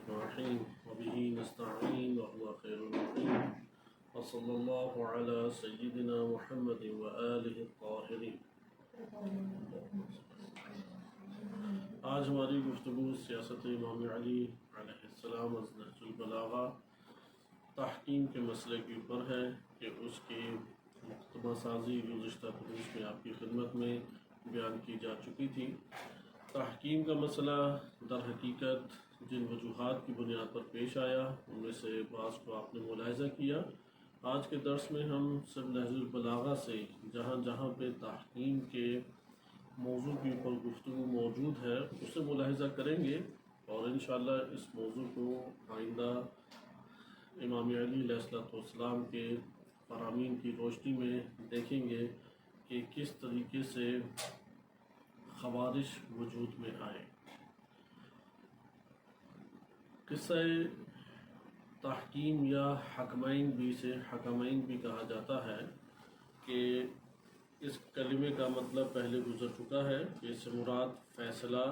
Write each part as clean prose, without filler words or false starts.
الرحيم وبه نستعين وهو خير المعين وصلى الله على سيدنا محمد وآله الطاهرين۔ آج ہماری گفتگو سیاست امام علی علیہ السلام از نہج البلاغہ تحکیم کے مسئلے کے اوپر ہے کہ اس کی مقتبہ سازی گزشتہ دروس میں آپ کی خدمت میں بیان کی جا چکی تھی۔ تحکیم کا مسئلہ در حقیقت جن وجوہات کی بنیاد پر پیش آیا ان میں سے بعض کو آپ نے ملاحظہ کیا۔ آج کے درس میں ہم صرف نہج البلاغہ سے جہاں جہاں پہ تحکیم کے موضوع کے اوپر گفتگو موجود ہے اسے ملاحظہ کریں گے، اور انشاءاللہ اس موضوع کو آئندہ امام علی علیہ السلام کے فرامین کی روشنی میں دیکھیں گے کہ کس طریقے سے خوارج وجود میں آئے۔ قصہ تحکیم یا حکمین بھی کہا جاتا ہے کہ اس کلمے کا مطلب پہلے گزر چکا ہے کہ اس سے مراد فیصلہ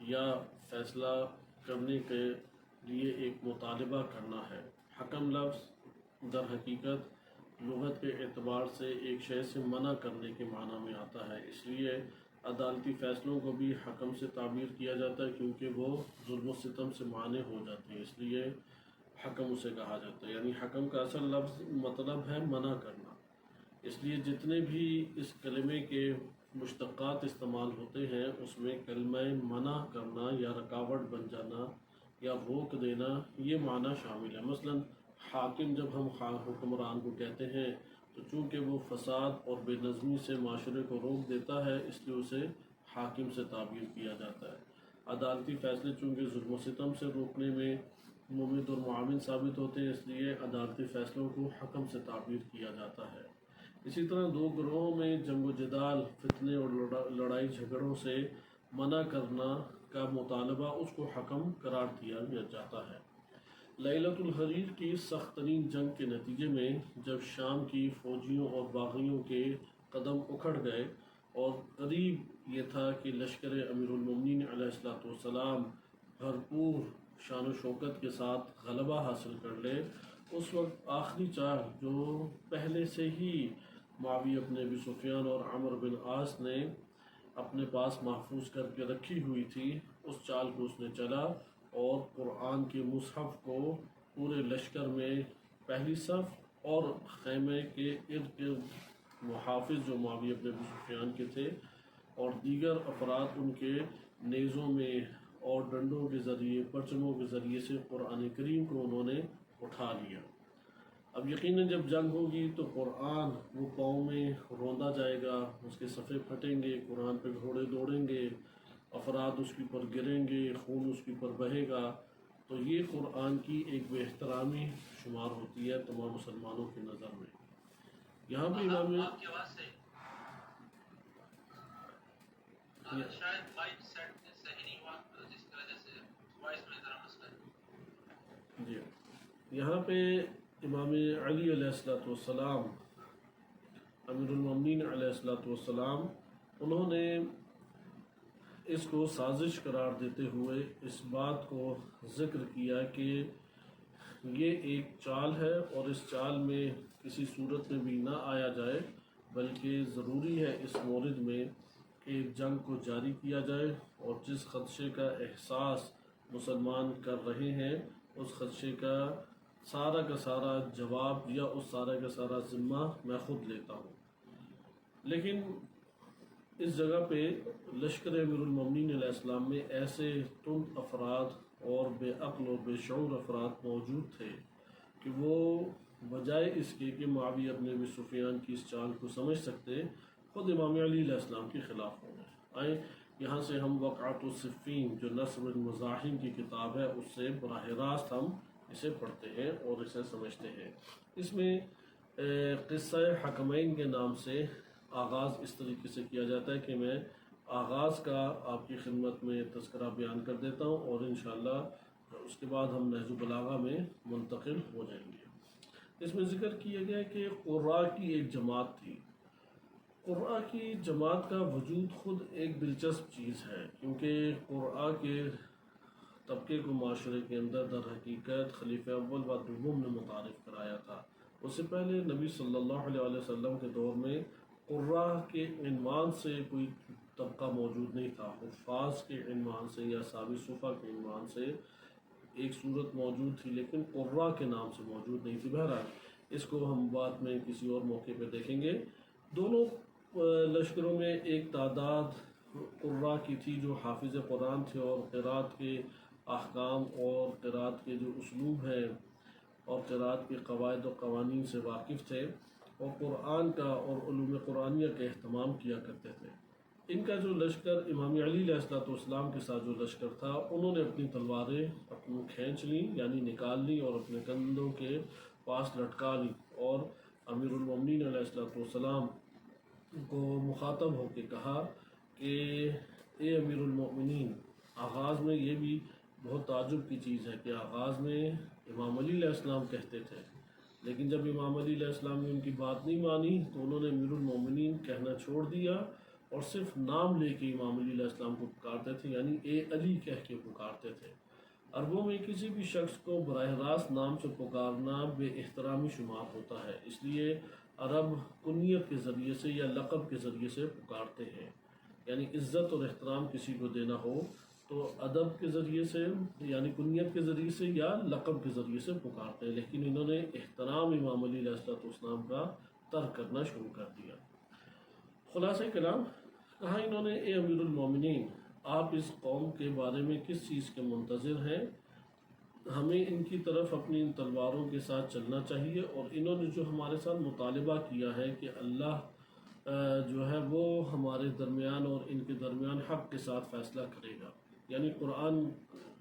یا فیصلہ کرنے کے لیے ایک مطالبہ کرنا ہے۔ حکم لفظ در حقیقت لغت کے اعتبار سے ایک شے سے منع کرنے کے معنی میں آتا ہے، اس لیے عدالتی فیصلوں کو بھی حکم سے تعبیر کیا جاتا ہے کیونکہ وہ ظلم و ستم سے مانع ہو جاتے ہیں، اس لیے حکم اسے کہا جاتا ہے۔ یعنی حکم کا اصل لفظ مطلب ہے منع کرنا، اس لیے جتنے بھی اس کلمے کے مشتقات استعمال ہوتے ہیں اس میں کلمہ منع کرنا یا رکاوٹ بن جانا یا روک دینا یہ معنی شامل ہے۔ مثلا حاکم جب ہم حکمران کو کہتے ہیں تو چونکہ وہ فساد اور بے نظمی سے معاشرے کو روک دیتا ہے اس لیے اسے حاکم سے تعبیر کیا جاتا ہے۔ عدالتی فیصلے چونکہ ظلم و ستم سے روکنے میں ممید اور معاون ثابت ہوتے ہیں اس لیے عدالتی فیصلوں کو حکم سے تعبیر کیا جاتا ہے۔ اسی طرح دو گروہوں میں جنگ و جدال، فتنے اور لڑائی جھگڑوں سے منع کرنا کا مطالبہ اس کو حکم قرار دیا جاتا ہے۔ لیلۃ الحریر کی سخت ترین جنگ کے نتیجے میں جب شام کی فوجیوں اور باغیوں کے قدم اکھڑ گئے اور قریب یہ تھا کہ لشکر امیر المومنین علیہ السلام بھرپور شان و شوکت کے ساتھ غلبہ حاصل کر لے، اس وقت آخری چال جو پہلے سے ہی معاویہ بن ابی سفیان اور عمرو بن عاص نے اپنے پاس محفوظ کر کے رکھی ہوئی تھی اس چال کو اس نے چلا اور قرآن کے مصحف کو پورے لشکر میں پہلی صف اور خیمے کے ارد گرد محافظ جو معاویہ بن ابی سفیان کے تھے اور دیگر افراد ان کے نیزوں میں اور ڈنڈوں کے ذریعے پرچموں کے ذریعے سے قرآن کریم کو انہوں نے اٹھا لیا۔ اب یقیناً جب جنگ ہوگی تو قرآن وہ قوم میں روندا جائے گا، اس کے صفحے پھٹیں گے، قرآن پہ گھوڑے دوڑیں گے، افراد اس کے اوپر گریں گے، خون اس کے اوپر بہے گا، تو یہ قرآن کی ایک بے احترامی شمار ہوتی ہے تمام مسلمانوں کی نظر میں۔ یہاں پہ امام شاید مائک سیٹ صحیح نہیں ہوا جس کی وجہ سے وائس میں ذرا مسئلہ ہے۔ جی، یہاں پہ امام علی علیہ السلام امیر المومنین علیہ السلام انہوں نے اس کو سازش قرار دیتے ہوئے اس بات کو ذکر کیا کہ یہ ایک چال ہے اور اس چال میں کسی صورت میں بھی نہ آیا جائے، بلکہ ضروری ہے اس مورد میں کہ جنگ کو جاری کیا جائے اور جس خدشے کا احساس مسلمان کر رہے ہیں اس خدشے کا سارا جواب یا اس سارا کا سارا ذمہ میں خود لیتا ہوں۔ لیکن اس جگہ پہ لشکر امیر المومنین علیہ السلام میں ایسے تند افراد اور بے عقل اور بے شعور افراد موجود تھے کہ وہ بجائے اس کے کہ معاویہ بن ابی سفیان کی اس چال کو سمجھ سکتے خود امام علی علیہ السلام کے خلاف ہو گئے۔ آئیں یہاں سے ہم وقعۃ الصفین جو نصر المزاحم کی کتاب ہے اس سے براہ راست ہم اسے پڑھتے ہیں اور اسے سمجھتے ہیں۔ اس میں قصہ حکمین کے نام سے آغاز اس طریقے سے کیا جاتا ہے کہ میں آغاز کا آپ کی خدمت میں تذکرہ بیان کر دیتا ہوں اور انشاءاللہ اس کے بعد ہم نہج البلاغہ میں منتقل ہو جائیں گے۔ اس میں ذکر کیا گیا کہ قراء کی ایک جماعت تھی۔ قراء کی جماعت کا وجود خود ایک دلچسپ چیز ہے کیونکہ قراء کے طبقے کو معاشرے کے اندر در حقیقت خلیفہ اول و دوم نے متعارف کرایا تھا۔ اس سے پہلے نبی صلی اللہ علیہ وسلم کے دور میں قراء کے عنوان سے کوئی طبقہ موجود نہیں تھا۔ حفاظ کے عنوان سے یا صحابہ صفہ کے عنوان سے ایک صورت موجود تھی، لیکن قراء کے نام سے موجود نہیں تھی۔ بہرحال اس کو ہم بعد میں کسی اور موقع پہ دیکھیں گے۔ دونوں لشکروں میں ایک تعداد قراء کی تھی جو حافظ قرآن تھے اور قرات کے احکام اور قرات کے جو اسلوب ہیں اور قرات کے قواعد و قوانین سے واقف تھے اور قرآن کا اور علوم قرآنیہ کا اہتمام کیا کرتے تھے۔ ان کا جو لشکر امام علی علیہ السلام کے ساتھ جو لشکر تھا، انہوں نے اپنی تلواریں اپنی کھینچ لیں، یعنی نکال لیں اور اپنے کندھوں کے پاس لٹکا لیں، اور امیر المومنین علیہ السلام کو مخاطب ہو کے کہا کہ اے امیر المومنین، آغاز میں یہ بھی بہت تعجب کی چیز ہے کہ آغاز میں امام علی علیہ السلام کہتے تھے، لیکن جب امام علی علیہ السلام نے ان کی بات نہیں مانی تو انہوں نے امیر المومنین کہنا چھوڑ دیا اور صرف نام لے کے امام علی علیہ السلام کو پکارتے تھے، یعنی اے علی کہہ کے پکارتے تھے۔ عربوں میں کسی بھی شخص کو براہ راست نام سے پکارنا بے احترامی شمار ہوتا ہے، اس لیے عرب کنیت کے ذریعے سے یا لقب کے ذریعے سے پکارتے ہیں، یعنی عزت اور احترام کسی کو دینا ہو تو ادب کے ذریعے سے یعنی کنیت کے ذریعے سے یا لقب کے ذریعے سے پکارتے ہیں، لیکن انہوں نے احترام امام علی علیہ السلام کا ترک کرنا شروع کر دیا۔ خلاصہ کلام کہا انہوں نے، اے امیر المومنین، آپ اس قوم کے بارے میں کس چیز کے منتظر ہیں؟ ہمیں ان کی طرف اپنی ان تلواروں کے ساتھ چلنا چاہیے، اور انہوں نے جو ہمارے ساتھ مطالبہ کیا ہے کہ اللہ جو ہے وہ ہمارے درمیان اور ان کے درمیان حق کے ساتھ فیصلہ کرے گا، یعنی قرآن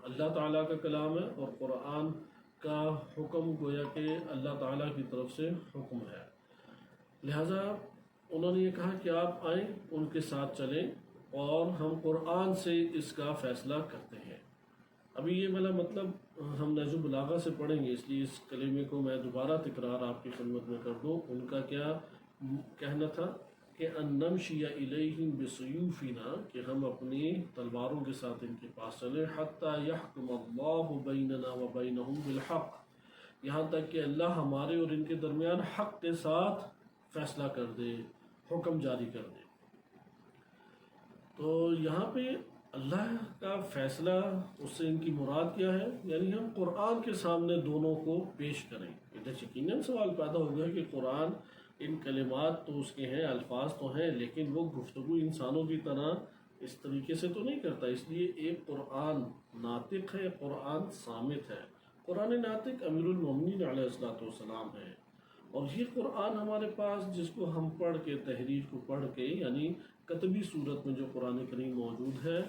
اللہ تعالیٰ کا کلام ہے اور قرآن کا حکم گویا کہ اللہ تعالیٰ کی طرف سے حکم ہے، لہٰذا انہوں نے یہ کہا کہ آپ آئیں، ان کے ساتھ چلیں اور ہم قرآن سے اس کا فیصلہ کرتے ہیں۔ ابھی یہ والا مطلب ہم نہج البلاغہ سے پڑھیں گے، اس لیے اس کلمے کو میں دوبارہ تکرار آپ کی خدمت میں کر دوں۔ ان کا کیا کہنا تھا کہ ان نمشی الیہم بسیوفنا، کہ ہم اپنی تلواروں کے ساتھ ان کے پاس چلیں، حتی یحکم اللہ بیننا وبینہم بالحق، یہاں تک کہ اللہ ہمارے اور ان کے درمیان حق کے ساتھ فیصلہ کر دے، حکم جاری کر دے۔ تو یہاں پہ اللہ کا فیصلہ، اس سے ان کی مراد کیا ہے؟ یعنی ہم قرآن کے سامنے دونوں کو پیش کریں۔ ادھر یقیناً سوال پیدا ہو گیا کہ قرآن ان کلمات تو اس کے ہیں، الفاظ تو ہیں، لیکن وہ گفتگو انسانوں کی طرح اس طریقے سے تو نہیں کرتا، اس لیے ایک قرآن ناطق ہے، قرآن صامت ہے۔ قرآن ناطق امیر المومنین علیہ السلام ہے، اور یہ قرآن ہمارے پاس جس کو ہم پڑھ کے تحریر کو پڑھ کے یعنی کتبی صورت میں جو قرآن کریم موجود ہے،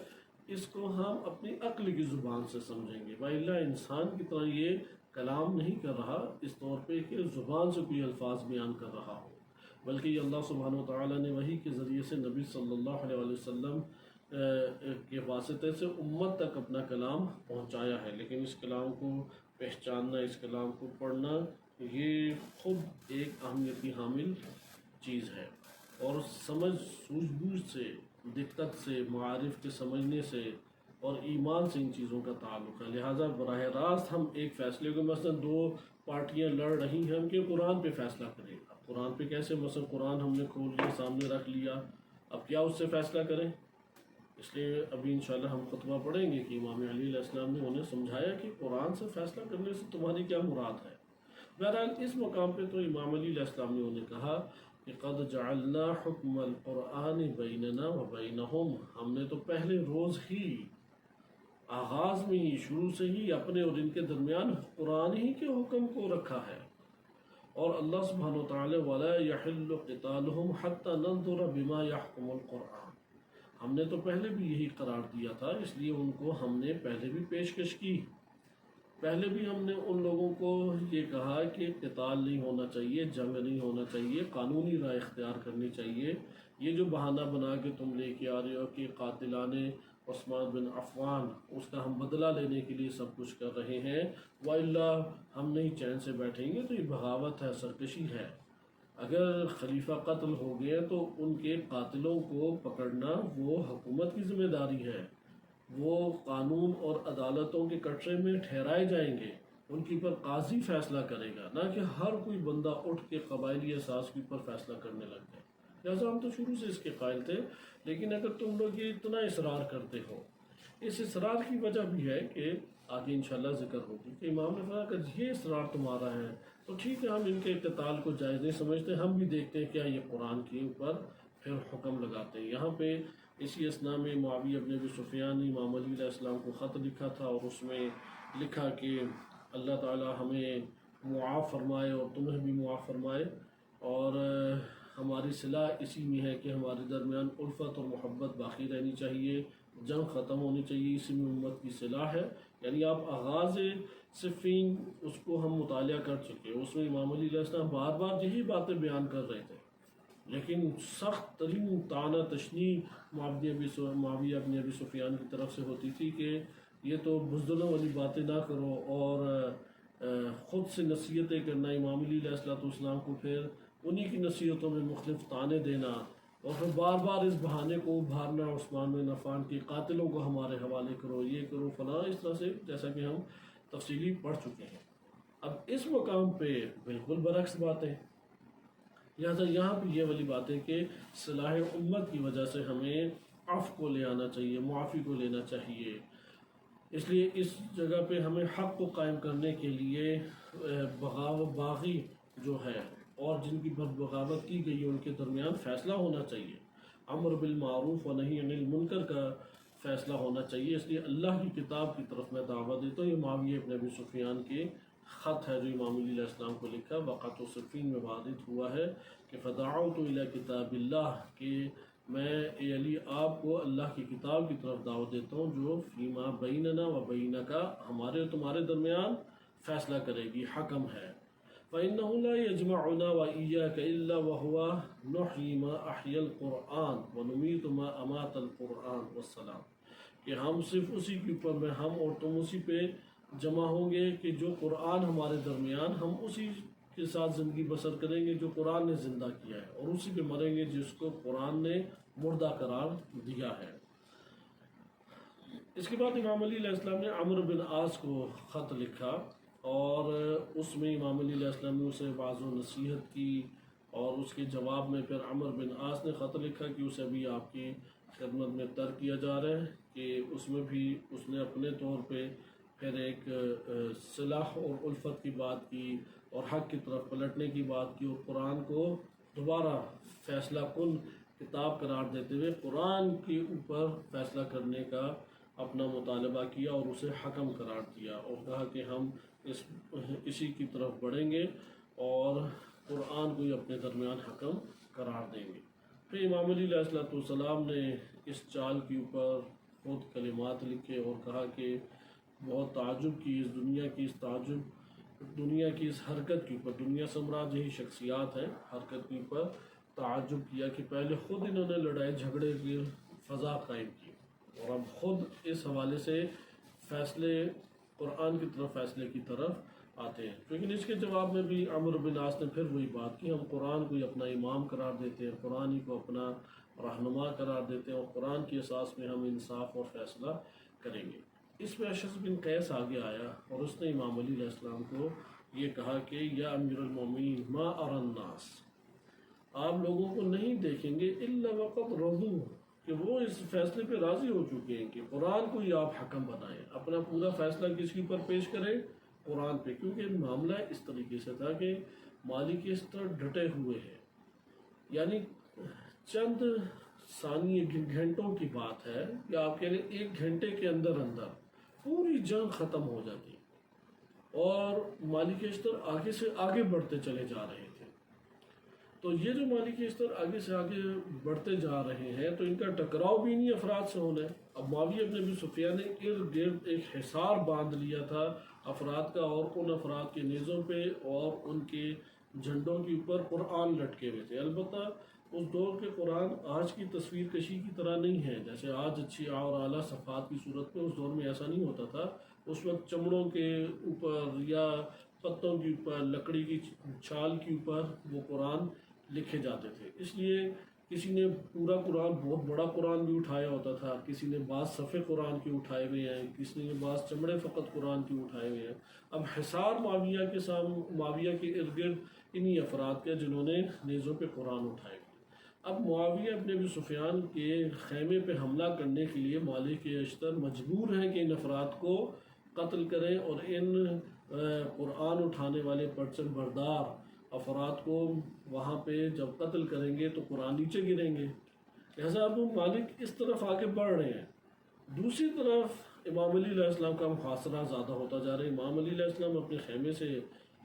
اس کو ہم اپنی عقل کی زبان سے سمجھیں گے، وَإِلَّا انسان کی طرح یہ کلام نہیں کر رہا اس طور پہ کہ زبان سے کوئی الفاظ بیان کر رہا ہو، بلکہ یہ اللہ سبحانہ و تعالیٰ نے وحی کے ذریعے سے نبی صلی اللہ علیہ وسلم کے واسطے سے امت تک اپنا کلام پہنچایا ہے۔ لیکن اس کلام کو پہچاننا، اس کلام کو پڑھنا، یہ خود ایک اہمیت کی حامل چیز ہے، اور سمجھ سوجھ بوجھ سے، دقت سے، معارف کے سمجھنے سے اور ایمان سے ان چیزوں کا تعلق ہے۔ لہٰذا براہ راست ہم ایک فیصلے کو، مثلا دو پارٹیاں لڑ رہی ہیں، ہم کہ قرآن پہ فیصلہ کریں، اب قرآن پہ کیسے؟ مثلا قرآن ہم نے کھول لیا، سامنے رکھ لیا، اب کیا اس سے فیصلہ کریں؟ اس لیے ابھی انشاءاللہ ہم خطبہ پڑھیں گے کہ امام علی علیہ السلام نے انہیں سمجھایا کہ قرآن سے فیصلہ کرنے سے تمہاری کیا مراد ہے۔ بہرحال اس مقام پہ تو امام علی علیہ السلام نے انہیں کہا کہ قد جعلنا حکم القرآن بیننا و بینہم، ہم نے تو پہلے روز ہی، آغاز میں ہی، شروع سے ہی اپنے اور ان کے درمیان قرآن ہی کے حکم کو رکھا ہے، اور اللہ سبحانہ و تعالی وَلَا يَحِلُّ قِتَالُهُمْ حَتَّى نَنظُرَ بِمَا يَحْكُمُ الْقُرْآنِ، ہم نے تو پہلے بھی یہی قرار دیا تھا، اس لیے ان کو ہم نے پہلے بھی پیشکش کی، پہلے بھی ہم نے ان لوگوں کو یہ کہا کہ قتال نہیں ہونا چاہیے، جنگ نہیں ہونا چاہیے، قانونی رائے اختیار کرنی چاہیے۔ یہ جو بہانہ بنا کے تم لے کے آ رہے ہو کہ قاتلان عثمان بن عفان، اس کا ہم بدلہ لینے کے لیے سب کچھ کر رہے ہیں، وَإِلَّا ہم نہیں چین سے بیٹھیں گے، تو یہ بغاوت ہے، سرکشی ہے۔ اگر خلیفہ قتل ہو گئے تو ان کے قاتلوں کو پکڑنا وہ حکومت کی ذمہ داری ہے، وہ قانون اور عدالتوں کے کٹرے میں ٹھہرائے جائیں گے، ان کے اوپر قاضی فیصلہ کرے گا، نہ کہ ہر کوئی بندہ اٹھ کے قبائلی اساس کے اوپر فیصلہ کرنے لگ جائے۔ لہٰذا ہم تو شروع سے اس کے قائل تھے، لیکن اگر تم لوگ یہ اتنا اصرار کرتے ہو، اس اصرار کی وجہ بھی ہے کہ آگے انشاءاللہ ذکر ہوگی کہ امام نے فرمایا کہ یہ اصرار تمہارا ہے تو ٹھیک ہے، ہم ان کے قتال کو جائز نہیں سمجھتے، ہم بھی دیکھتے ہیں کیا یہ قرآن کے اوپر پھر حکم لگاتے ہیں۔ یہاں پہ اسی اثناء میں معاویہ بن ابی سفیان نے امام علی علیہ السلام کو خط لکھا تھا، اور اس میں لکھا کہ اللہ تعالی ہمیں معاف فرمائے اور تمہیں بھی معاف فرمائے، اور ہماری صلاح اسی میں ہے کہ ہمارے درمیان الفت اور محبت باقی رہنی چاہیے، جنگ ختم ہونی چاہیے، اسی میں امت کی صلاح ہے۔ یعنی آپ آغاز صفین اس کو ہم مطالعہ کر چکے، اس میں امام علی علیہ السلام بار بار یہی باتیں بیان کر رہے تھے، لیکن سخت ترین طعنہ تشنیع معاویہ بن ابی سفیان کی طرف سے ہوتی تھی کہ یہ تو بزدلوں والی باتیں نہ کرو، اور خود سے نصیحتیں کرنا امام علی علیہ السلام کو، پھر انہی کی نصیحتوں میں مختلف طعنے دینا، اور پھر بار بار اس بہانے کو ابھارنا عثمان بن عفان کے قاتلوں کو ہمارے حوالے کرو، یہ کرو فلاں، اس طرح سے جیسا کہ ہم تفصیلی پڑھ چکے ہیں۔ اب اس مقام پہ بالکل برعکس باتیں، لہٰذا یہاں پہ یہ والی بات ہے کہ صلاح امت کی وجہ سے ہمیں عفو کو لے آنا چاہیے، معافی کو لینا چاہیے۔ اس لیے اس جگہ پہ ہمیں حق کو قائم کرنے کے لیے باغی جو ہے اور جن کی بغاوت کی گئی ہے ان کے درمیان فیصلہ ہونا چاہیے، امر بالمعروف و نہی عن المنکر کا فیصلہ ہونا چاہیے۔ اس لیے اللہ کی کتاب کی طرف میں دعوت دیتا ہوں۔ یہ معاویہ بن ابی سفیان کے خط ہے جو امام علی علیہ السلام کو لکھا، وقت و صفین میں واضح ہوا ہے کہ فدعوت الی کتاب اللہ، کہ میں اے علی آپ کو اللہ کی کتاب کی طرف دعوت دیتا ہوں جو فیما بیننا و بینک، ہمارے اور تمہارے درمیان فیصلہ کرے گی، حکم ہے۔ فإنه لا يجمعنا وإياك إلا وهو نحيي ما أحيا القرآن ونميت ما أمات القرآن والسلام، کہ ہم صرف اسی کے اوپر میں ہم اور تم اسی پہ جمع ہوں گے کہ جو قرآن ہمارے درمیان، ہم اسی کے ساتھ زندگی بسر کریں گے جو قرآن نے زندہ کیا ہے، اور اسی پہ مریں گے جس کو قرآن نے مردہ قرار دیا ہے۔ اس کے بعد امام علی علیہ السلام نے عمرو بن عاص کو خط لکھا، اور اس میں امام علی علیہ السلام نے اسے واعظ و نصیحت کی، اور اس کے جواب میں پھر عمرو بن عاص نے خط لکھا کہ اسے ابھی آپ کی خدمت میں ترک کیا جا رہا ہے، کہ اس میں بھی اس نے اپنے طور پہ پھر ایک صلاح اور الفت کی بات کی، اور حق کی طرف پلٹنے کی بات کی، اور قرآن کو دوبارہ فیصلہ کن کتاب قرار دیتے ہوئے قرآن کے اوپر فیصلہ کرنے کا اپنا مطالبہ کیا، اور اسے حکم قرار دیا، اور کہا کہ ہم اسی کی طرف بڑھیں گے اور قرآن کو ہی اپنے درمیان حکم قرار دیں گے۔ پھر امام علی علیہ السلام نے اس چال کے اوپر خود کلمات لکھے اور کہا کہ بہت تعجب کی اس دنیا کی، اس دنیا کی اس حرکت کے اوپر، دنیا سے مراد یہی شخصیات ہیں، حرکت کے اوپر تعجب کیا کہ پہلے خود انہوں نے لڑائی جھگڑے کی فضا قائم کی، اور اب خود اس حوالے سے فیصلے قرآن کی طرف، فیصلے کی طرف آتے ہیں۔ لیکن اس کے جواب میں بھی عمرو بن عاص نے پھر وہی بات کی، ہم قرآن کو ہی اپنا امام قرار دیتے ہیں، قرآن ہی کو اپنا رہنما قرار دیتے ہیں، اور قرآن کی اساس میں ہم انصاف اور فیصلہ کریں گے۔ اس میں اشعث بن قیس آگے آیا، اور اس نے امام علی علیہ السلام کو یہ کہا کہ یا امیر المومنین ما اری الناس، آپ لوگوں کو نہیں دیکھیں گے الا وقد رضوا، کہ وہ اس فیصلے پہ راضی ہو چکے ہیں کہ قرآن کو ہی آپ حکم بنائیں، اپنا پورا فیصلہ کس کے اوپر پیش کریں، قرآن پہ، کیونکہ معاملہ اس طریقے سے تھا کہ مالک اس طرح ڈٹے ہوئے ہیں، یعنی چند ثانیے گھنٹوں کی بات ہے کہ آپ کہہ لیں ایک گھنٹے کے اندر پوری جنگ ختم ہو جاتی، اور مالک اشتر آگے سے آگے بڑھتے چلے جا رہے تھے۔ تو یہ جو مالک اشتر آگے سے آگے بڑھتے جا رہے ہیں تو ان کا ٹکراؤ بھی نہیں افراد سے ہونا ہے۔ اب معاویہ بن ابی سفیان نے ارد گرد ایک حصار باندھ لیا تھا افراد کا، اور ان افراد کے نیزوں پہ اور ان کے جھنڈوں کے اوپر قرآن لٹکے ہوئے تھے۔ البتہ اس دور کے قرآن آج کی تصویر کشی کی طرح نہیں ہے، جیسے آج اچھی اور اعلیٰ صفحات کی صورت میں، اس دور میں ایسا نہیں ہوتا تھا۔ اس وقت چمڑوں کے اوپر یا پتوں کے اوپر، لکڑی کی چھال کے اوپر وہ قرآن لکھے جاتے تھے، اس لیے کسی نے پورا قرآن، بہت بڑا قرآن بھی اٹھایا ہوتا تھا، کسی نے بعض صفحے قرآن کے اٹھائے ہوئے ہیں، کسی نے بعض چمڑے فقط قرآن کے اٹھائے ہوئے ہیں۔ اب حصار معاویہ کے ارد گرد انہی افراد کے جنہوں نے نیزوں پہ قرآن اٹھائے ہوئے۔ اب معاویہ ابن ابی سفیان کے خیمے پہ حملہ کرنے کے لیے مالک اشتر مجبور ہیں کہ ان افراد کو قتل کریں، اور ان قرآن اٹھانے والے پرچم بردار افراد کو وہاں پہ جب قتل کریں گے تو قرآن نیچے گریں گے۔ لہٰذا اب مالک اس طرف آگے بڑھ رہے ہیں۔ دوسری طرف امام علی علیہ السلام کا محاصرہ زیادہ ہوتا جا رہا ہے۔ امام علی علیہ السلام اپنے خیمے سے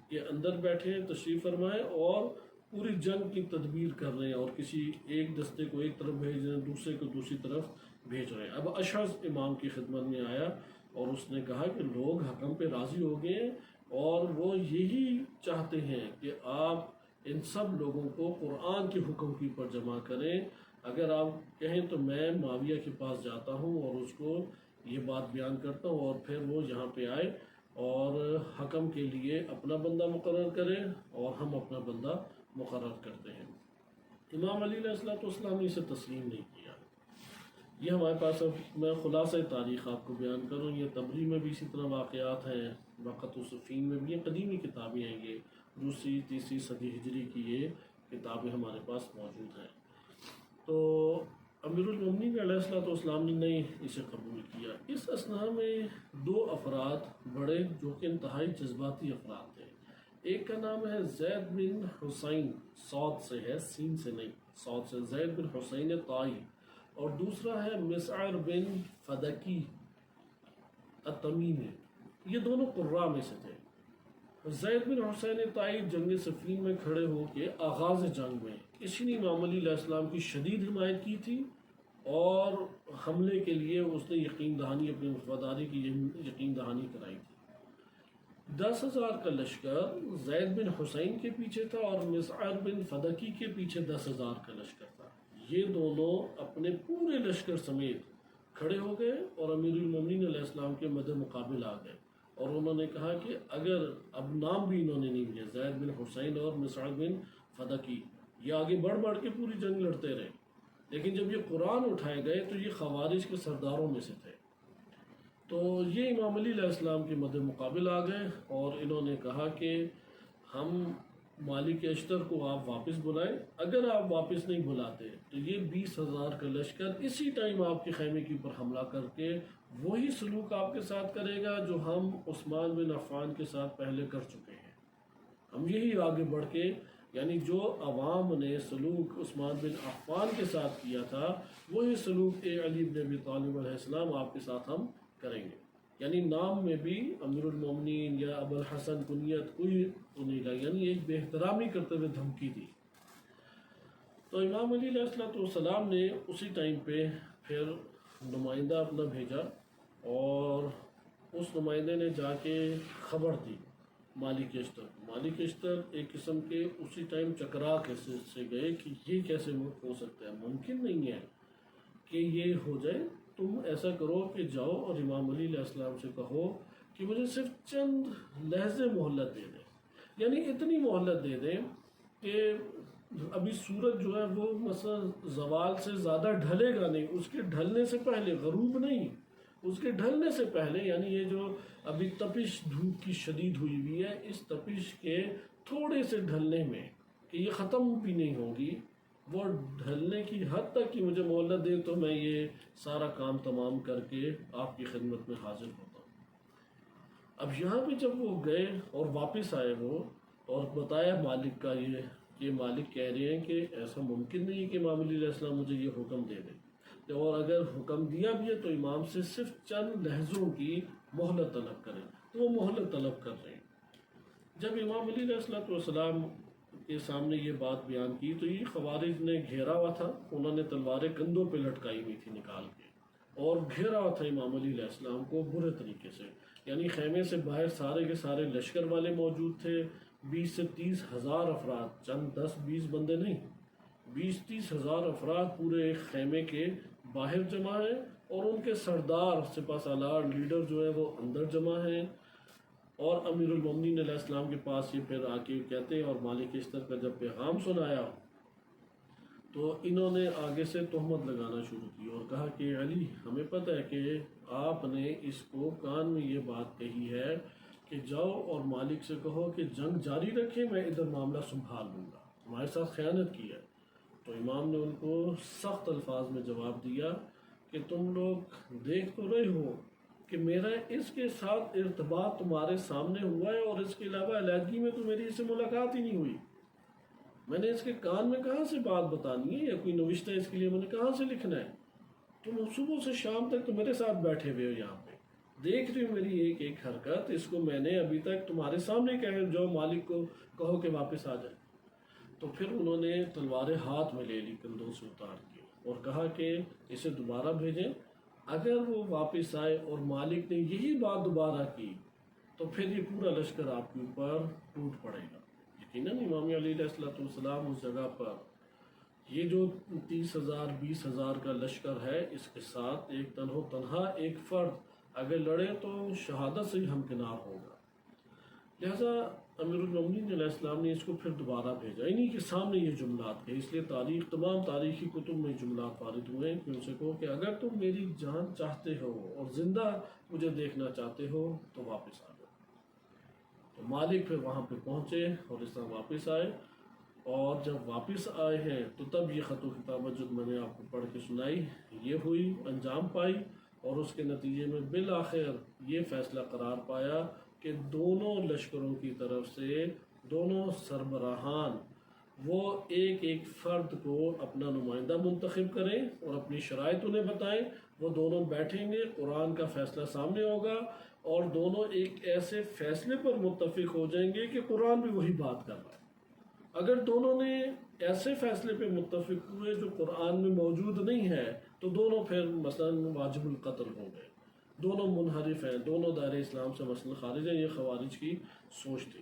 کے اندر بیٹھے ہیں، تشریف فرمائے، اور پوری جنگ کی تدبیر کر رہے ہیں، اور کسی ایک دستے کو ایک طرف بھیج رہے ہیں، دوسرے کو دوسری طرف بھیج رہے ہیں۔ اب اشعث امام کی خدمت میں آیا اور اس نے کہا کہ لوگ حکم پہ راضی ہو گئے ہیں، اور وہ یہی چاہتے ہیں کہ آپ ان سب لوگوں کو قرآن کے حکم کی پر جمع کریں۔ اگر آپ کہیں تو میں معاویہ کے پاس جاتا ہوں اور اس کو یہ بات بیان کرتا ہوں، اور پھر وہ یہاں پہ آئے اور حکم کے لیے اپنا بندہ مقرر کرے اور ہم اپنا بندہ مقرر کرتے ہیں۔ امام علی علیہ السلام نے اسے تسلیم نہیں کیا۔ یہ ہمارے پاس، اب میں خلاصہ تاریخ آپ کو بیان کروں، یہ تبری میں بھی اسی طرح واقعات ہیں، وقت صفین میں بھی، یہ قدیمی کتابیں ہیں، یہ دوسری تیسری صدی ہجری کی یہ کتابیں ہمارے پاس موجود ہیں۔ تو امیر المومنین علیہ السلام نے نہیں اسے قبول کیا۔ اس اثناء میں دو افراد بڑے جو کہ انتہائی جذباتی افراد تھے۔ ایک کا نام ہے زید بن حسین، صاد سے ہے، سین سے نہیں، صاد سے، زید بن حسین طائی، اور دوسرا ہے مسعر بن فدکی التمیمی۔ یہ دونوں قراء میں سے تھے۔ زید بن حسین طائی جنگ صفین میں کھڑے ہو کے آغاز جنگ میں اسی نے امام علی علیہ السلام کی شدید حمایت کی تھی، اور حملے کے لیے اس نے یقین دہانی، اپنی وفاداری کی یقین دہانی کرائی تھی۔ 10,000 کا لشکر زید بن حسین کے پیچھے تھا اور مسعر بن فدکی کے پیچھے 10,000 کا لشکر تھا۔ یہ دونوں اپنے پورے لشکر سمیت کھڑے ہو گئے اور امیر المومنین علیہ السلام کے مد مقابل آ گئے، اور انہوں نے کہا کہ اگر اب نام بھی انہوں نے نہیں لیا، زید بن حسین اور مسعر بن فدکی، یہ آگے بڑھ بڑھ کے پوری جنگ لڑتے رہے، لیکن جب یہ قرآن اٹھائے گئے تو یہ خوارج کے سرداروں میں سے تھے۔ تو یہ امام علی علیہ السلام کے مد مقابل آ گئے، اور انہوں نے کہا کہ ہم مالک اشتر کو آپ واپس بلائیں، اگر آپ واپس نہیں بلاتے تو یہ 20,000 کا لشکر اسی ٹائم آپ کے خیمے کے اوپر حملہ کر کے وہی سلوک آپ کے ساتھ کرے گا جو ہم عثمان بن عفان کے ساتھ پہلے کر چکے ہیں۔ ہم یہی آگے بڑھ کے، یعنی جو عوام نے سلوک عثمان بن عفان کے ساتھ کیا تھا وہی سلوک علی بن ابی طالب علیہ السلام آپ کے ساتھ ہم کریں گے۔ یعنی نام میں بھی امیر المومنین یا ابو الحسن کنیت کوئی تو نہیں لگا، یعنی ایک بے احترامی کرتے ہوئے دھمکی دی۔ تو امام علی علیہ السلام نے اسی ٹائم پہ پھر نمائندہ اپنا بھیجا، اور اس نمائندے نے جا کے خبر دی مالک اشتر۔ مالک اشتر ایک قسم کے اسی ٹائم چکرا کے سے گئے کہ یہ کیسے ہو سکتا ہے، ممکن نہیں ہے کہ یہ ہو جائے۔ تم ایسا کرو کہ جاؤ اور امام علی علیہ السلام سے کہو کہ مجھے صرف چند لحظے مہلت دے دیں، یعنی اتنی مہلت دے دیں کہ ابھی سورج جو ہے وہ مثلا زوال سے زیادہ ڈھلے گا نہیں، اس کے ڈھلنے سے پہلے، غروب نہیں، اس کے ڈھلنے سے پہلے، یعنی یہ جو ابھی تپش دھوپ کی شدید ہوئی ہوئی ہے، اس تپش کے تھوڑے سے ڈھلنے میں، کہ یہ ختم بھی نہیں ہوگی، وہ ڈھلنے کی حد تک کی مجھے مہلت دے تو میں یہ سارا کام تمام کر کے آپ کی خدمت میں حاضر ہوتا ہوں۔ اب یہاں پہ جب وہ گئے اور واپس آئے وہ، اور بتایا مالک کا یہ مالک کہہ رہے ہیں کہ ایسا ممکن نہیں ہے کہ امام علی علیہ السلام مجھے یہ حکم دے دیں، اور اگر حکم دیا بھی ہے تو امام سے صرف چند لحظوں کی مہلت طلب کریں، تو وہ مہلت طلب کر رہے ہیں۔ جب امام علی علیہ السلام کے سامنے یہ بات بیان کی تو یہ خوارج نے گھیرا ہوا تھا، انہوں نے تلواریں کندھوں پہ لٹکائی ہوئی تھی نکال کے، اور گھیرا ہوا تھا امام علی علیہ السلام کو برے طریقے سے، یعنی خیمے سے باہر سارے کے سارے لشکر والے موجود تھے، 20 سے 30 ہزار افراد، چند 10-20 بندے نہیں، 20-30 ہزار افراد پورے خیمے کے باہر جمع ہیں، اور ان کے سردار، سپہ سالار، لیڈر جو ہے وہ اندر جمع ہیں۔ اور امیر المومنین علیہ السلام کے پاس یہ پھر آ کے کہتے ہیں، اور مالک اشتر کا جب پیغام سنایا تو انہوں نے آگے سے تہمت لگانا شروع کی اور کہا کہ علی ہمیں پتہ ہے کہ آپ نے اس کو کان میں یہ بات کہی ہے کہ جاؤ اور مالک سے کہو کہ جنگ جاری رکھے، میں ادھر معاملہ سنبھال لوں گا، ہمارے ساتھ خیانت کی ہے۔ تو امام نے ان کو سخت الفاظ میں جواب دیا کہ تم لوگ دیکھ تو رہے ہو کہ میرا اس کے ساتھ ارتباط تمہارے سامنے ہوا ہے، اور اس کے علاوہ علیحدگی میں تو میری اس سے ملاقات ہی نہیں ہوئی، میں نے اس کے کان میں کہاں سے بات بتانی ہے، یا کوئی نوشتہ اس کے لیے میں نے کہاں سے لکھنا ہے؟ تم صبح سے شام تک تو میرے ساتھ بیٹھے ہوئے ہو یہاں پہ، دیکھ رہی ہو میری ایک ایک حرکت، اس کو میں نے ابھی تک تمہارے سامنے کہا جو مالک کو کہو کہ واپس آ جائے۔ تو پھر انہوں نے تلواریں ہاتھ میں لے لی کندھوں سے اتار کے اور کہا کہ اسے دوبارہ بھیجیں، اگر وہ واپس آئے اور مالک نے یہی بات دوبارہ کی تو پھر یہ پورا لشکر آپ کے اوپر ٹوٹ پڑے گا۔ یقیناً امام علی علیہ السلام اس جگہ پر یہ جو 30,000 20,000 کا لشکر ہے، اس کے ساتھ ایک تنہا ایک فرد اگر لڑے تو شہادت سے ہی ہمکنار ہوگا۔ لہذا امیر المومنین علیہ السلام نے اس کو پھر دوبارہ بھیجا، انہی کے سامنے یہ جملات کہے، اس لیے تمام تاریخی کتب میں جملات وارد ہوئے کہ ان سے کہو کہ اگر تم میری جان چاہتے ہو اور زندہ مجھے دیکھنا چاہتے ہو تو واپس آ جاؤ۔ تو مالک پھر وہاں پہ پہنچے اور اس طرح واپس آئے، اور جب واپس آئے ہیں تو تب یہ خط و کتابت جو میں نے آپ کو پڑھ کے سنائی یہ ہوئی، انجام پائی، اور اس کے نتیجے میں بالآخر یہ فیصلہ قرار پایا کہ دونوں لشکروں کی طرف سے دونوں سربراہان وہ ایک ایک فرد کو اپنا نمائندہ منتخب کریں اور اپنی شرائط انہیں بتائیں، وہ دونوں بیٹھیں گے، قرآن کا فیصلہ سامنے ہوگا، اور دونوں ایک ایسے فیصلے پر متفق ہو جائیں گے کہ قرآن بھی وہی بات کر رہا ہے۔ اگر دونوں نے ایسے فیصلے پہ متفق ہوئے جو قرآن میں موجود نہیں ہے تو دونوں پھر مثلا واجب القتل ہو گئے، دونوں منحرف ہیں، دونوں دائرہ اسلام سے مثلا خارج ہیں، یہ خوارج کی سوچ تھی۔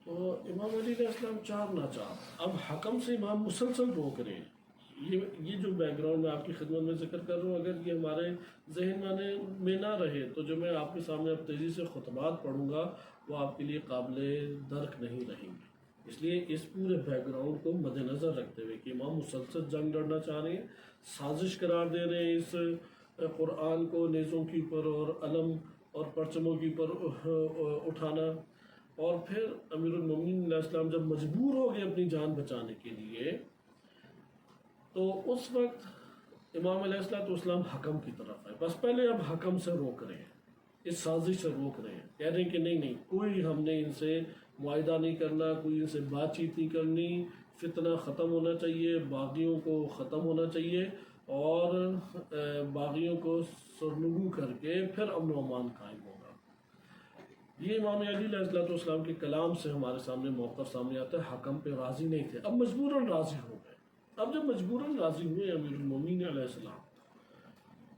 تو امام علی علیہ السلام چار ناچار اب حکم سے امام مسلسل روک رہے ہیں۔ یہ جو بیک گراؤنڈ میں آپ کی خدمت میں ذکر کر رہا ہوں، اگر یہ ہمارے ذہن میں نہ رہے تو جو میں آپ کے سامنے اب تیزی سے خطبات پڑھوں گا وہ آپ کے لیے قابل درک نہیں رہیں گے، اس لیے اس پورے بیک گراؤنڈ کو مد نظر رکھتے ہوئے کہ امام مسلسل جنگ لڑنا چاہ رہے ہیں، سازش قرار دے رہے ہیں اس قرآن کو نیزوں کے اوپر اور علم اور پرچموں کے اوپر اٹھانا، اور پھر امیر المومنین علیہ السلام جب مجبور ہو گئے اپنی جان بچانے کے لیے تو اس وقت امام علیہ السلام حکم کی طرف آئے، بس پہلے اب حکم سے روک رہے ہیں، اس سازش سے روک رہے ہیں، کہہ رہے ہیں کہ نہیں کوئی ہم نے ان سے معاہدہ نہیں کرنا، کوئی ان سے بات چیت نہیں کرنی، فتنہ ختم ہونا چاہیے، باغیوں کو ختم ہونا چاہیے، اور باغیوں کو سرنگو کر کے پھر امن و امان قائم ہوگا۔ یہ امام علی علیہ السلام کے کلام سے ہمارے سامنے موقف سامنے آتا ہے، حکم پہ راضی نہیں تھے، اب مجبوراً راضی ہو گئے۔ اب جب مجبوراً راضی ہوئے امیر المومنین علیہ السلام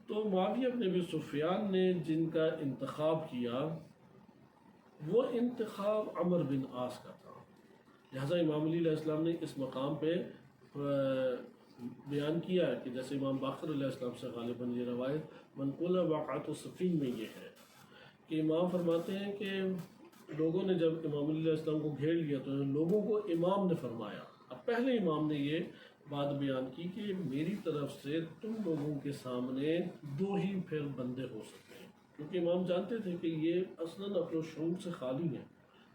تو معاویہ بن ابی سفیان نے جن کا انتخاب کیا وہ انتخاب عمر بن عاص کا تھا، لہذا امام علی علیہ السلام نے اس مقام پہ بیان کیا کہ جیسے امام باقر علیہ السلام سے غالباً یہ روایت منقولہ واقعات صفین میں یہ ہے کہ امام فرماتے ہیں کہ لوگوں نے جب امام علی علیہ السلام کو گھیر لیا تو لوگوں کو امام نے فرمایا، اب پہلے امام نے یہ بات بیان کی کہ میری طرف سے تم لوگوں کے سامنے دو ہی پھر بندے ہو سکتے ہیں، کیونکہ امام جانتے تھے کہ یہ اصلاً عقل و شعور سے خالی ہیں،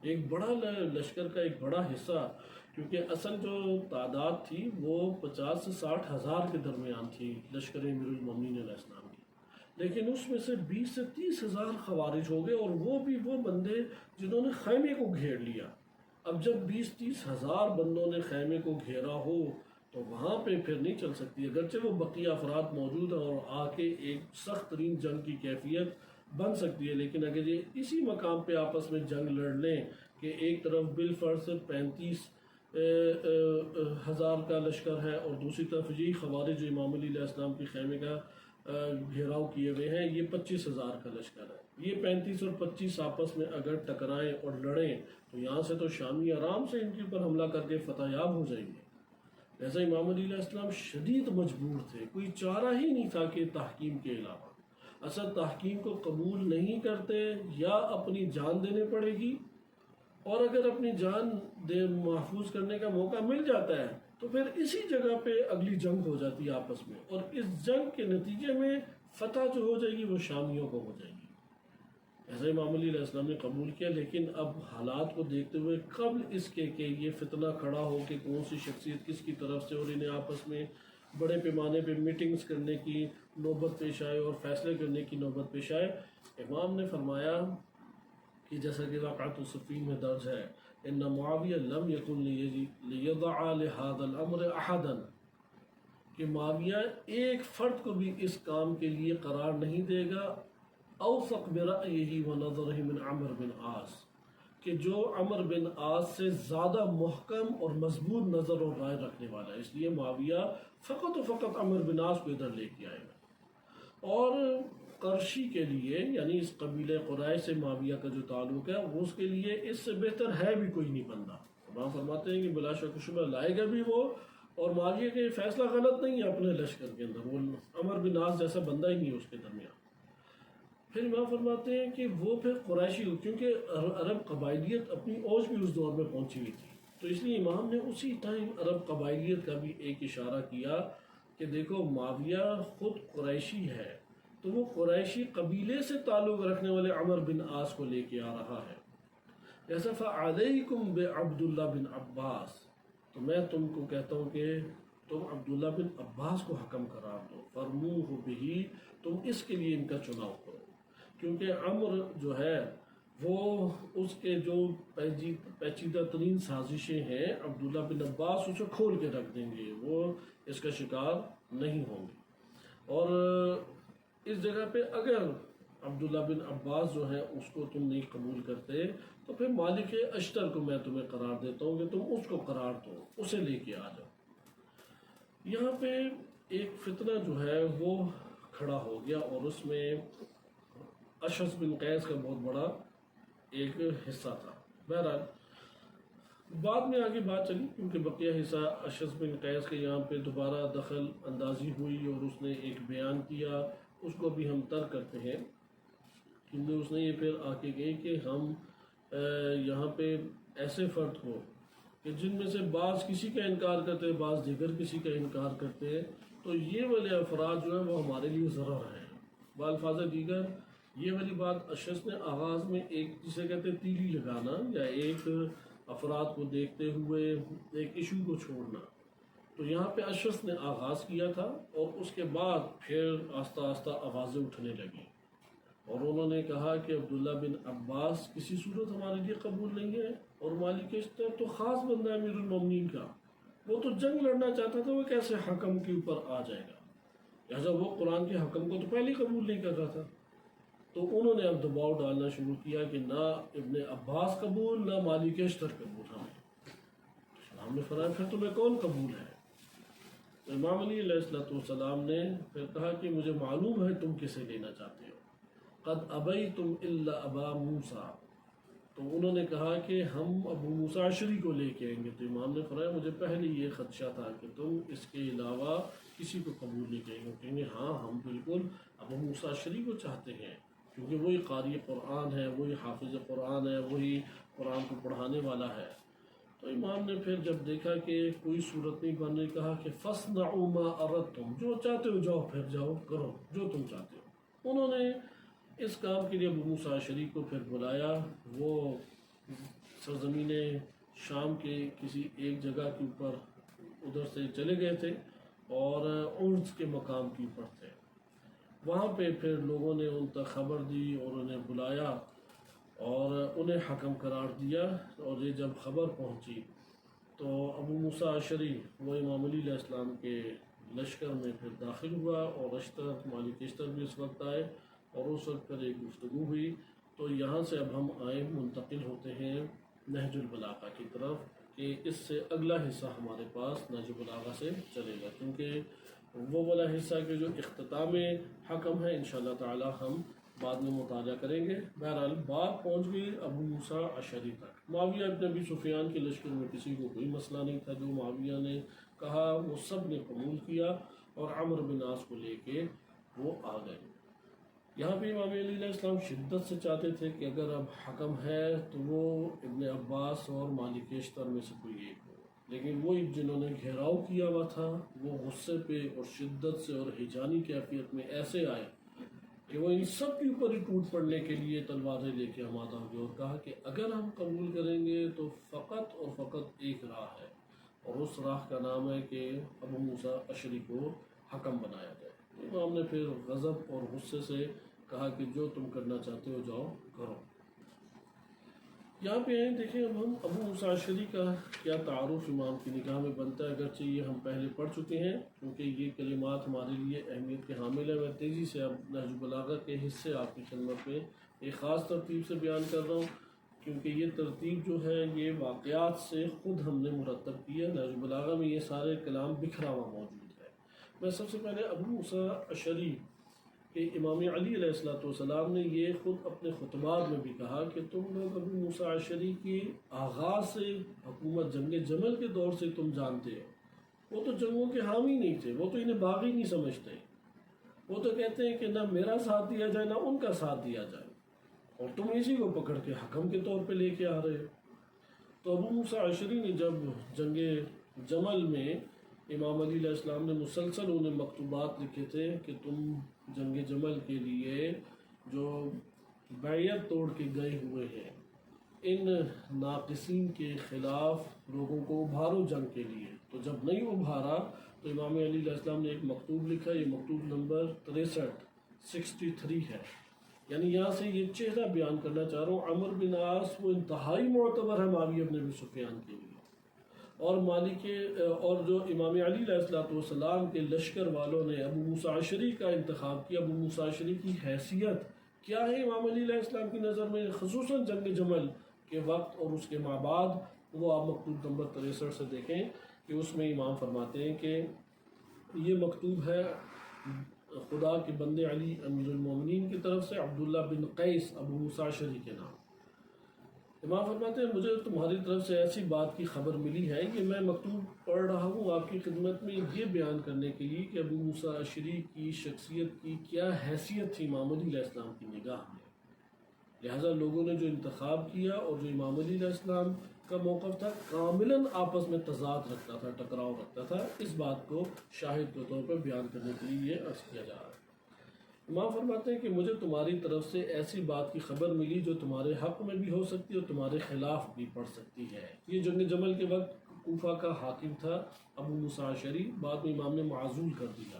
ایک بڑا لشکر کا ایک بڑا حصہ، کیونکہ اصل جو تعداد تھی وہ 50 سے 60 ہزار کے درمیان تھی لشکر امیر المومنین علیہ السلام کی، لیکن اس میں سے 20 سے 30 ہزار خوارج ہو گئے، اور وہ بھی وہ بندے جنہوں نے خیمے کو گھیر لیا۔ اب جب 20-30 ہزار بندوں نے خیمے کو گھیرا ہو تو وہاں پہ پھر نہیں چل سکتی، اگرچہ وہ بقیہ افراد موجود ہیں اور آ کے ایک سخت ترین جنگ کی کیفیت بن سکتی ہے، لیکن اگر یہ اسی مقام پہ آپس میں جنگ لڑ لیں کہ ایک طرف بالفرض 35 ہزار کا لشکر ہے اور دوسری طرف یہی خوارج امام علی علیہ السلام کی خیمے کا گھیراؤ کیے ہوئے ہیں، یہ 25 ہزار کا لشکر ہے، یہ 35 اور 25 آپس میں اگر ٹکرائیں اور لڑیں تو یہاں سے تو شامی آرام سے ان کے اوپر حملہ کر کے فتح یاب ہو جائیں گے۔ لہذا امام علی علیہ السلام شدید مجبور تھے، کوئی چارہ ہی نہیں تھا کہ تحکیم کے علاوہ، اصل تحکیم کو قبول نہیں کرتے یا اپنی جان دینے پڑے گی، اور اگر اپنی جان محفوظ کرنے کا موقع مل جاتا ہے تو پھر اسی جگہ پہ اگلی جنگ ہو جاتی ہے آپس میں، اور اس جنگ کے نتیجے میں فتح جو ہو جائے گی وہ شامیوں کو ہو جائے گی۔ ایسا امام علی علیہ السلام نے قبول کیا، لیکن اب حالات کو دیکھتے ہوئے قبل اس کے کہ یہ فتنہ کھڑا ہو کہ کون سی شخصیت کس کی طرف سے، اور انہیں آپس میں بڑے پیمانے پہ میٹنگز کرنے کی نوبت پیش آئے اور فیصلے کرنے کی نوبت پیش آئے، امام نے فرمایا کہ جیسا کہ واقعۃ صفین میں درج ہے، ان معاویہ لم یکن لیضع لہذا الامر احدا، کہ معاویہ ایک فرد کو بھی اس کام کے لیے قرار نہیں دے گا، اوثق برأیہ ونظرہ من عمر بن عاص، کہ جو عمر بن عاص سے زیادہ محکم اور مضبوط نظر اور رائے رکھنے والا ہے، اس لیے معاویہ فقط و فقط عمر بن عاص کو ادھر لے کے آئے گا۔ اور قرشی کے لیے، یعنی اس قبیلہ قریش سے معاویہ کا جو تعلق ہے، وہ اس کے لیے اس سے بہتر ہے بھی کوئی نہیں بندہ۔ امام فرماتے ہیں کہ بلا شک و شبہ لائے گا بھی وہ، اور معاویہ کا یہ فیصلہ غلط نہیں ہے اپنے لشکر کے اندر، وہ عمر بن عاص جیسا بندہ ہی نہیں ہے اس کے درمیان۔ پھر امام فرماتے ہیں کہ وہ پھر قریشی، کیونکہ عرب قبائلیت اپنی اوج بھی اس دور میں پہنچی ہوئی تھی، تو اس لیے امام نے اسی ٹائم عرب قبائلیت کا بھی ایک اشارہ کیا کہ دیکھو معاویہ خود قریشی ہے، تو وہ قریشی قبیلے سے تعلق رکھنے والے عمر بن عاص کو لے کے آ رہا ہے۔ جیسا فعلیکم بعبداللہ بن عباس، تو میں تم کو کہتا ہوں کہ تم عبداللہ بن عباس کو حکم قرار دو، فرموہ بہی، تم اس کے لیے ان کا چناؤ کرو، کیونکہ عمر جو ہے وہ اس کے جو پیچیدہ ترین سازشیں ہیں، عبداللہ بن عباس اسے کھول کے رکھ دیں گے، وہ اس کا شکار نہیں ہوں گے۔ اور اس جگہ پہ اگر عبداللہ بن عباس جو ہے اس کو تم نہیں قبول کرتے، تو پھر مالک اشتر کو میں تمہیں قرار دیتا ہوں کہ تم اس کو قرار دو، اسے لے کے آ جاؤ۔ یہاں پہ ایک فتنہ جو ہے وہ کھڑا ہو گیا، اور اس میں اشعث بن قیس کا بہت بڑا ایک حصہ تھا۔ بہرحال بعد میں آگے بات چلی، کیونکہ بقیہ حصہ اشعث بن قیس کے یہاں پہ دوبارہ دخل اندازی ہوئی اور اس نے ایک بیان کیا، اس کو بھی ہم ترک کرتے ہیں، کیونکہ اس نے یہ پھر آ کے گئے کہ ہم یہاں پہ ایسے فرد کو کہ جن میں سے بعض کسی کا انکار کرتے ہیں، بعض دیگر کسی کا انکار کرتے ہیں، تو یہ والے افراد جو ہیں وہ ہمارے لیے ضرر ہیں۔ بالفاظ دیگر یہ والی بات اشعث نے آغاز میں ایک جسے کہتے ہیں تیلی لگانا، یا ایک افراد کو دیکھتے ہوئے ایک ایشو کو چھوڑنا، تو یہاں پہ اشعث نے آغاز کیا تھا، اور اس کے بعد پھر آہستہ آہستہ آوازیں اٹھنے لگیں، اور انہوں نے کہا کہ عبداللہ بن عباس کسی صورت ہمارے لیے قبول نہیں ہے، اور مالک اشتر تو خاص بندہ ہے امیر المومنین کا، وہ تو جنگ لڑنا چاہتا تھا، وہ کیسے حکم کے اوپر آ جائے گا، لہٰذا وہ قرآن کے حکم کو تو پہلے ہی قبول نہیں کر رہا تھا۔ تو انہوں نے اب دباؤ ڈالنا شروع کیا کہ نہ ابن عباس قبول، نہ مالک اشتر قبول ہمیں۔ ہم نے فرمایا پھر تمہیں کون قبول ہے؟ تو امام علی علیہ السلام نے پھر کہا کہ مجھے معلوم ہے تم کسے لینا چاہتے ہو، قد ابیتم الا ابا موسیٰ، تو انہوں نے کہا کہ ہم ابو موسیٰ اشعری کو لے کے آئیں گے۔ تو امام نے فرمایا مجھے پہلے یہ خدشہ تھا کہ تم اس کے علاوہ کسی کو قبول نہیں کریں گے، کہیں گے ہاں ہم بالکل ابو موسیٰ اشعری کو چاہتے ہیں، کیونکہ وہی قاری قرآن ہے، وہی حافظ قرآن ہے، وہی قرآن کو پڑھانے والا ہے۔ تو امام نے پھر جب دیکھا کہ کوئی صورت نہیں بن رہی، کہا کہ فاصنعوا ما اردتم، جو چاہتے ہو جاؤ، پھر جاؤ کرو جو تم چاہتے ہو۔ انہوں نے اس کام کے لیے ابو موسیٰ اشعری کو پھر بلایا، وہ سرزمین شام کے کسی ایک جگہ کے اوپر ادھر سے چلے گئے تھے، اور ارز کے مقام کے اوپر تھے، وہاں پہ پھر لوگوں نے ان تک خبر دی اور انہیں بلایا اور انہیں حکم قرار دیا، اور یہ جب خبر پہنچی تو ابو موسیٰ اشعری وہ امام علی علیہ السلام کے لشکر میں پھر داخل ہوا، اور اشتر مالک اشتر بھی اس وقت آئے، اور اس وقت پر ایک گفتگو ہوئی۔ تو یہاں سے اب ہم منتقل ہوتے ہیں نہج البلاغہ کی طرف، کہ اس سے اگلا حصہ ہمارے پاس نہج البلاغہ سے چلے گا، کیونکہ وہ والا حصہ کے جو اختتام حکم ہے انشاءاللہ تعالی ہم بعد میں مطالعہ کریں گے۔ بہرحال بات پہنچ گئی ابو موسیٰ اشعری تک۔ معاویہ بن ابی سفیان کے لشکر میں کسی کو کوئی مسئلہ نہیں تھا، جو معاویہ نے کہا وہ سب نے قبول کیا، اور عمر بن عاص کو لے کے وہ آ گئے۔ یہاں پہ امام علی علیہ السلام شدت سے چاہتے تھے کہ اگر اب حکم ہے تو وہ ابن عباس اور مالک اشتر میں سے کوئی ایک ہو، لیکن وہ جنہوں نے گھیراؤ کیا ہوا تھا وہ غصے پہ اور شدت سے اور ہیجانی کیفیت میں ایسے آئے کہ وہ ان سب کے اوپر ہی ٹوٹ پڑنے کے لیے تلواریں لے کے آمادہ ہو گئے اور کہا کہ اگر ہم قبول کریں گے تو فقط اور فقط ایک راہ ہے، اور اس راہ کا نام ہے کہ ابو موسیٰ اشعری کو حکم بنایا جائے۔ امام نے پھر غضب اور غصے سے کہا کہ جو تم کرنا چاہتے ہو جاؤ کرو۔ یہاں پہ دیکھیں اب ہم ابو موسیٰ اشعری کا کیا تعارف امام کی نگاہ میں بنتا ہے، اگرچہ یہ ہم پہلے پڑھ چکے ہیں کیونکہ یہ کلمات ہمارے لیے اہمیت کے حامل ہیں۔ میں تیزی سے اب نہج البلاغہ کے حصے آپ کی خدمت میں ایک خاص ترتیب سے بیان کر رہا ہوں، کیونکہ یہ ترتیب جو ہے یہ واقعات سے خود ہم نے مرتب کی ہے۔ نہج البلاغہ میں یہ سارے کلام بکھرا ہوا موجود ہے۔ میں سب سے پہلے ابو موسیٰ اشعری کہ امام علی علیہ السلام نے یہ خود اپنے خطبات میں بھی کہا کہ تم لوگ ابو موسیٰ اشعری کی آغاز سے حکومت جنگ جمل کے دور سے تم جانتے ہو، وہ تو جنگوں کے حامی نہیں تھے، وہ تو انہیں باغی نہیں سمجھتے، وہ تو کہتے ہیں کہ نہ میرا ساتھ دیا جائے نہ ان کا ساتھ دیا جائے، اور تم اسی کو پکڑ کے حکم کے طور پہ لے کے آ رہے ہو۔ تو ابو موسیٰ اشعری نے جب جنگ جمل میں امام علی علیہ السلام نے مسلسل انہیں مکتوبات لکھے تھے کہ تم جنگ جمل کے لیے جو بیعت توڑ کے گئے ہوئے ہیں ان ناقصین کے خلاف لوگوں کو ابھارو جنگ کے لیے، تو جب نہیں ابھارا تو امام علی علیہ السلام نے ایک مکتوب لکھا، یہ مکتوب نمبر 63 ہے۔ یعنی یہاں سے یہ چہرہ بیان کرنا چاہ رہا ہوں، عمرو بن عاص وہ انتہائی معتبر ہے معاویہ بن ابی سفیان کے لیے، اور اور جو امام علی علیہ السلام کے لشکر والوں نے ابو موسیٰ اشعری کا انتخاب کیا۔ ابو موسیٰ اشعری کی حیثیت کیا ہے امام علی علیہ السلام کی نظر میں، خصوصاً جنگ جمل کے وقت اور اس کے بعد، وہ آپ مکتوب نمبر 63 سے دیکھیں کہ اس میں امام فرماتے ہیں کہ یہ مکتوب ہے خدا کے بندے علی امیر المومنین کی طرف سے عبداللہ بن قیس ابو موسیٰ اشعری کے نام۔ امام فرماتے ہیں مجھے تمہاری طرف سے ایسی بات کی خبر ملی ہے کہ میں مکتوب پڑھ رہا ہوں آپ کی خدمت میں یہ بیان کرنے کے لیے کہ ابو موسیٰ اشعری کی شخصیت کی کیا حیثیت تھی امام علی علیہ السلام کی نگاہ میں، لہٰذا لوگوں نے جو انتخاب کیا اور جو امام علی علیہ السلام کا موقف تھا کاملاً آپس میں تضاد رکھتا تھا، ٹکراؤ رکھتا تھا، اس بات کو شاہد کے طور پر بیان کرنے کے لیے یہ عرض کیا جا رہا ہے۔ امام فرماتے ہیں کہ مجھے تمہاری طرف سے ایسی بات کی خبر ملی جو تمہارے حق میں بھی ہو سکتی ہے اور تمہارے خلاف بھی پڑ سکتی ہے۔ یہ جنگ جمل کے وقت کوفہ کا حاکم تھا ابو موسیٰ اشعری، بعد میں امام نے معزول کر دیا،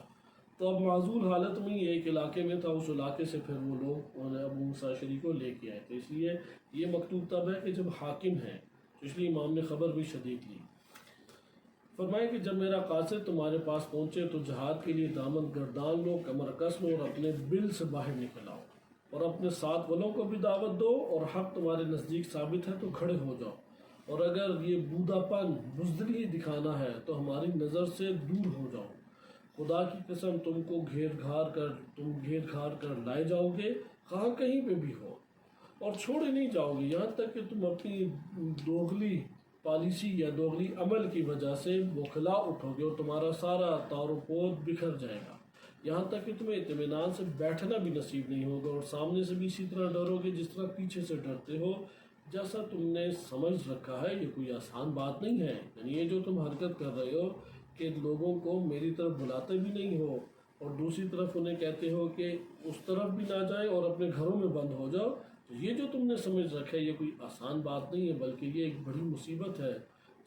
تو اب معزول حالت میں یہ ایک علاقے میں تھا، اس علاقے سے پھر وہ لوگ ابو موسیٰ اشعری کو لے کے آئے، تو اس لیے یہ مکتوب تب ہے کہ جب حاکم ہے، تو اس لیے امام نے خبر بھی شدید لی۔ فرمایا کہ جب میرا قاصد تمہارے پاس پہنچے تو جہاد کے لیے دامن گردان لو، کمر کس لو اور اپنے بل سے باہر نکل آؤ، اور اپنے ساتھ والوں کو بھی دعوت دو، اور حق تمہارے نزدیک ثابت ہے تو کھڑے ہو جاؤ، اور اگر یہ بودا پن بزدلی دکھانا ہے تو ہماری نظر سے دور ہو جاؤ، خدا کی قسم تم کو گھیر گھار کر لائے جاؤ گے خواہ کہیں پہ بھی ہو، اور چھوڑے نہیں جاؤ گے یہاں تک کہ تم اپنی دوغلی پالیسی یا دوغلی عمل کی وجہ سے بوکھلا اٹھو گے اور تمہارا سارا تار و پود بکھر جائے گا، یہاں تک کہ تمہیں اطمینان سے بیٹھنا بھی نصیب نہیں ہوگا، اور سامنے سے بھی اسی طرح ڈرو گے جس طرح پیچھے سے ڈرتے ہو، جیسا تم نے سمجھ رکھا ہے یہ کوئی آسان بات نہیں ہے۔ یعنی یہ جو تم حرکت کر رہے ہو کہ لوگوں کو میری طرف بلاتے بھی نہیں ہو اور دوسری طرف انہیں کہتے ہو کہ اس طرف بھی نہ جائیں اور اپنے گھروں میں بند ہو جاؤ، تو یہ جو تم نے سمجھ رکھا ہے یہ کوئی آسان بات نہیں ہے، بلکہ یہ ایک بڑی مصیبت ہے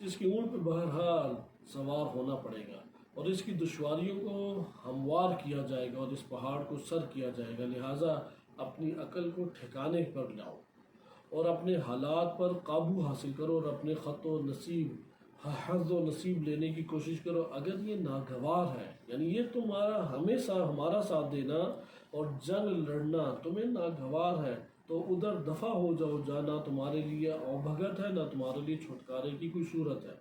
جس کی اونٹ پہ بہرحال سوار ہونا پڑے گا، اور اس کی دشواریوں کو ہموار کیا جائے گا اور اس پہاڑ کو سر کیا جائے گا، لہٰذا اپنی عقل کو ٹھکانے پر لاؤ اور اپنے حالات پر قابو حاصل کرو اور اپنے خط و نصیب حظ و نصیب لینے کی کوشش کرو۔ اگر یہ ناگوار ہے، یعنی یہ تمہارا ہمیشہ ہمارا ساتھ دینا اور جنگ لڑنا تمہیں ناگوار ہے تو ادھر دفع ہو جاؤ، جانا تمہارے لیے اوبھگت ہے، نہ تمہارے لیے چھٹکارے کی کوئی صورت ہے۔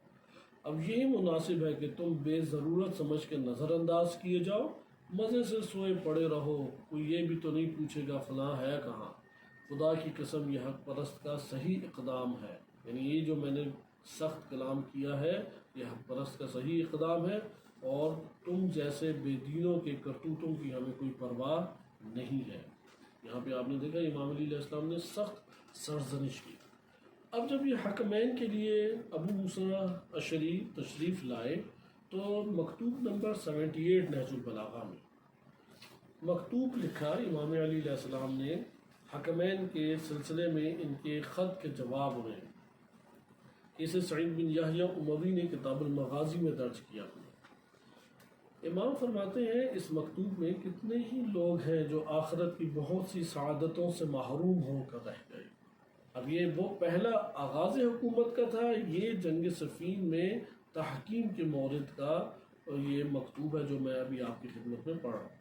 اب یہی مناسب ہے کہ تم بے ضرورت سمجھ کے نظر انداز کیے جاؤ، مزے سے سوئے پڑے رہو، کوئی یہ بھی تو نہیں پوچھے گا فلاں ہے کہاں۔ خدا کی قسم یہ حق پرست کا صحیح اقدام ہے، یعنی یہ جو میں نے سخت کلام کیا ہے یہ حق پرست کا صحیح اقدام ہے، اور تم جیسے بے دینوں کے کرتوتوں کی ہمیں کوئی پرواہ نہیں ہے۔ یہاں پہ آپ نے دیکھا امام علی علیہ السلام نے سخت سرزنش کی، اب جب یہ حکمین کے لیے ابو موسیٰ اشعری تشریف لائے تو مکتوب نمبر 78 نہج البلاغہ میں مکتوب لکھا امام علی علیہ السلام نے حکمین کے سلسلے میں ان کے خط کے جواب میں، اسے سعید بن یحییٰ اموی نے کتاب المغازی میں درج کیا۔ امام فرماتے ہیں اس مکتوب میں کتنے ہی لوگ ہیں جو آخرت کی بہت سی سعادتوں سے محروم ہو کر رہ گئے۔ اب یہ وہ پہلا آغاز حکومت کا تھا، یہ جنگ صفین میں تحکیم کے مورد کا یہ مکتوب ہے جو میں ابھی آپ کی خدمت میں پڑھ رہا ہوں،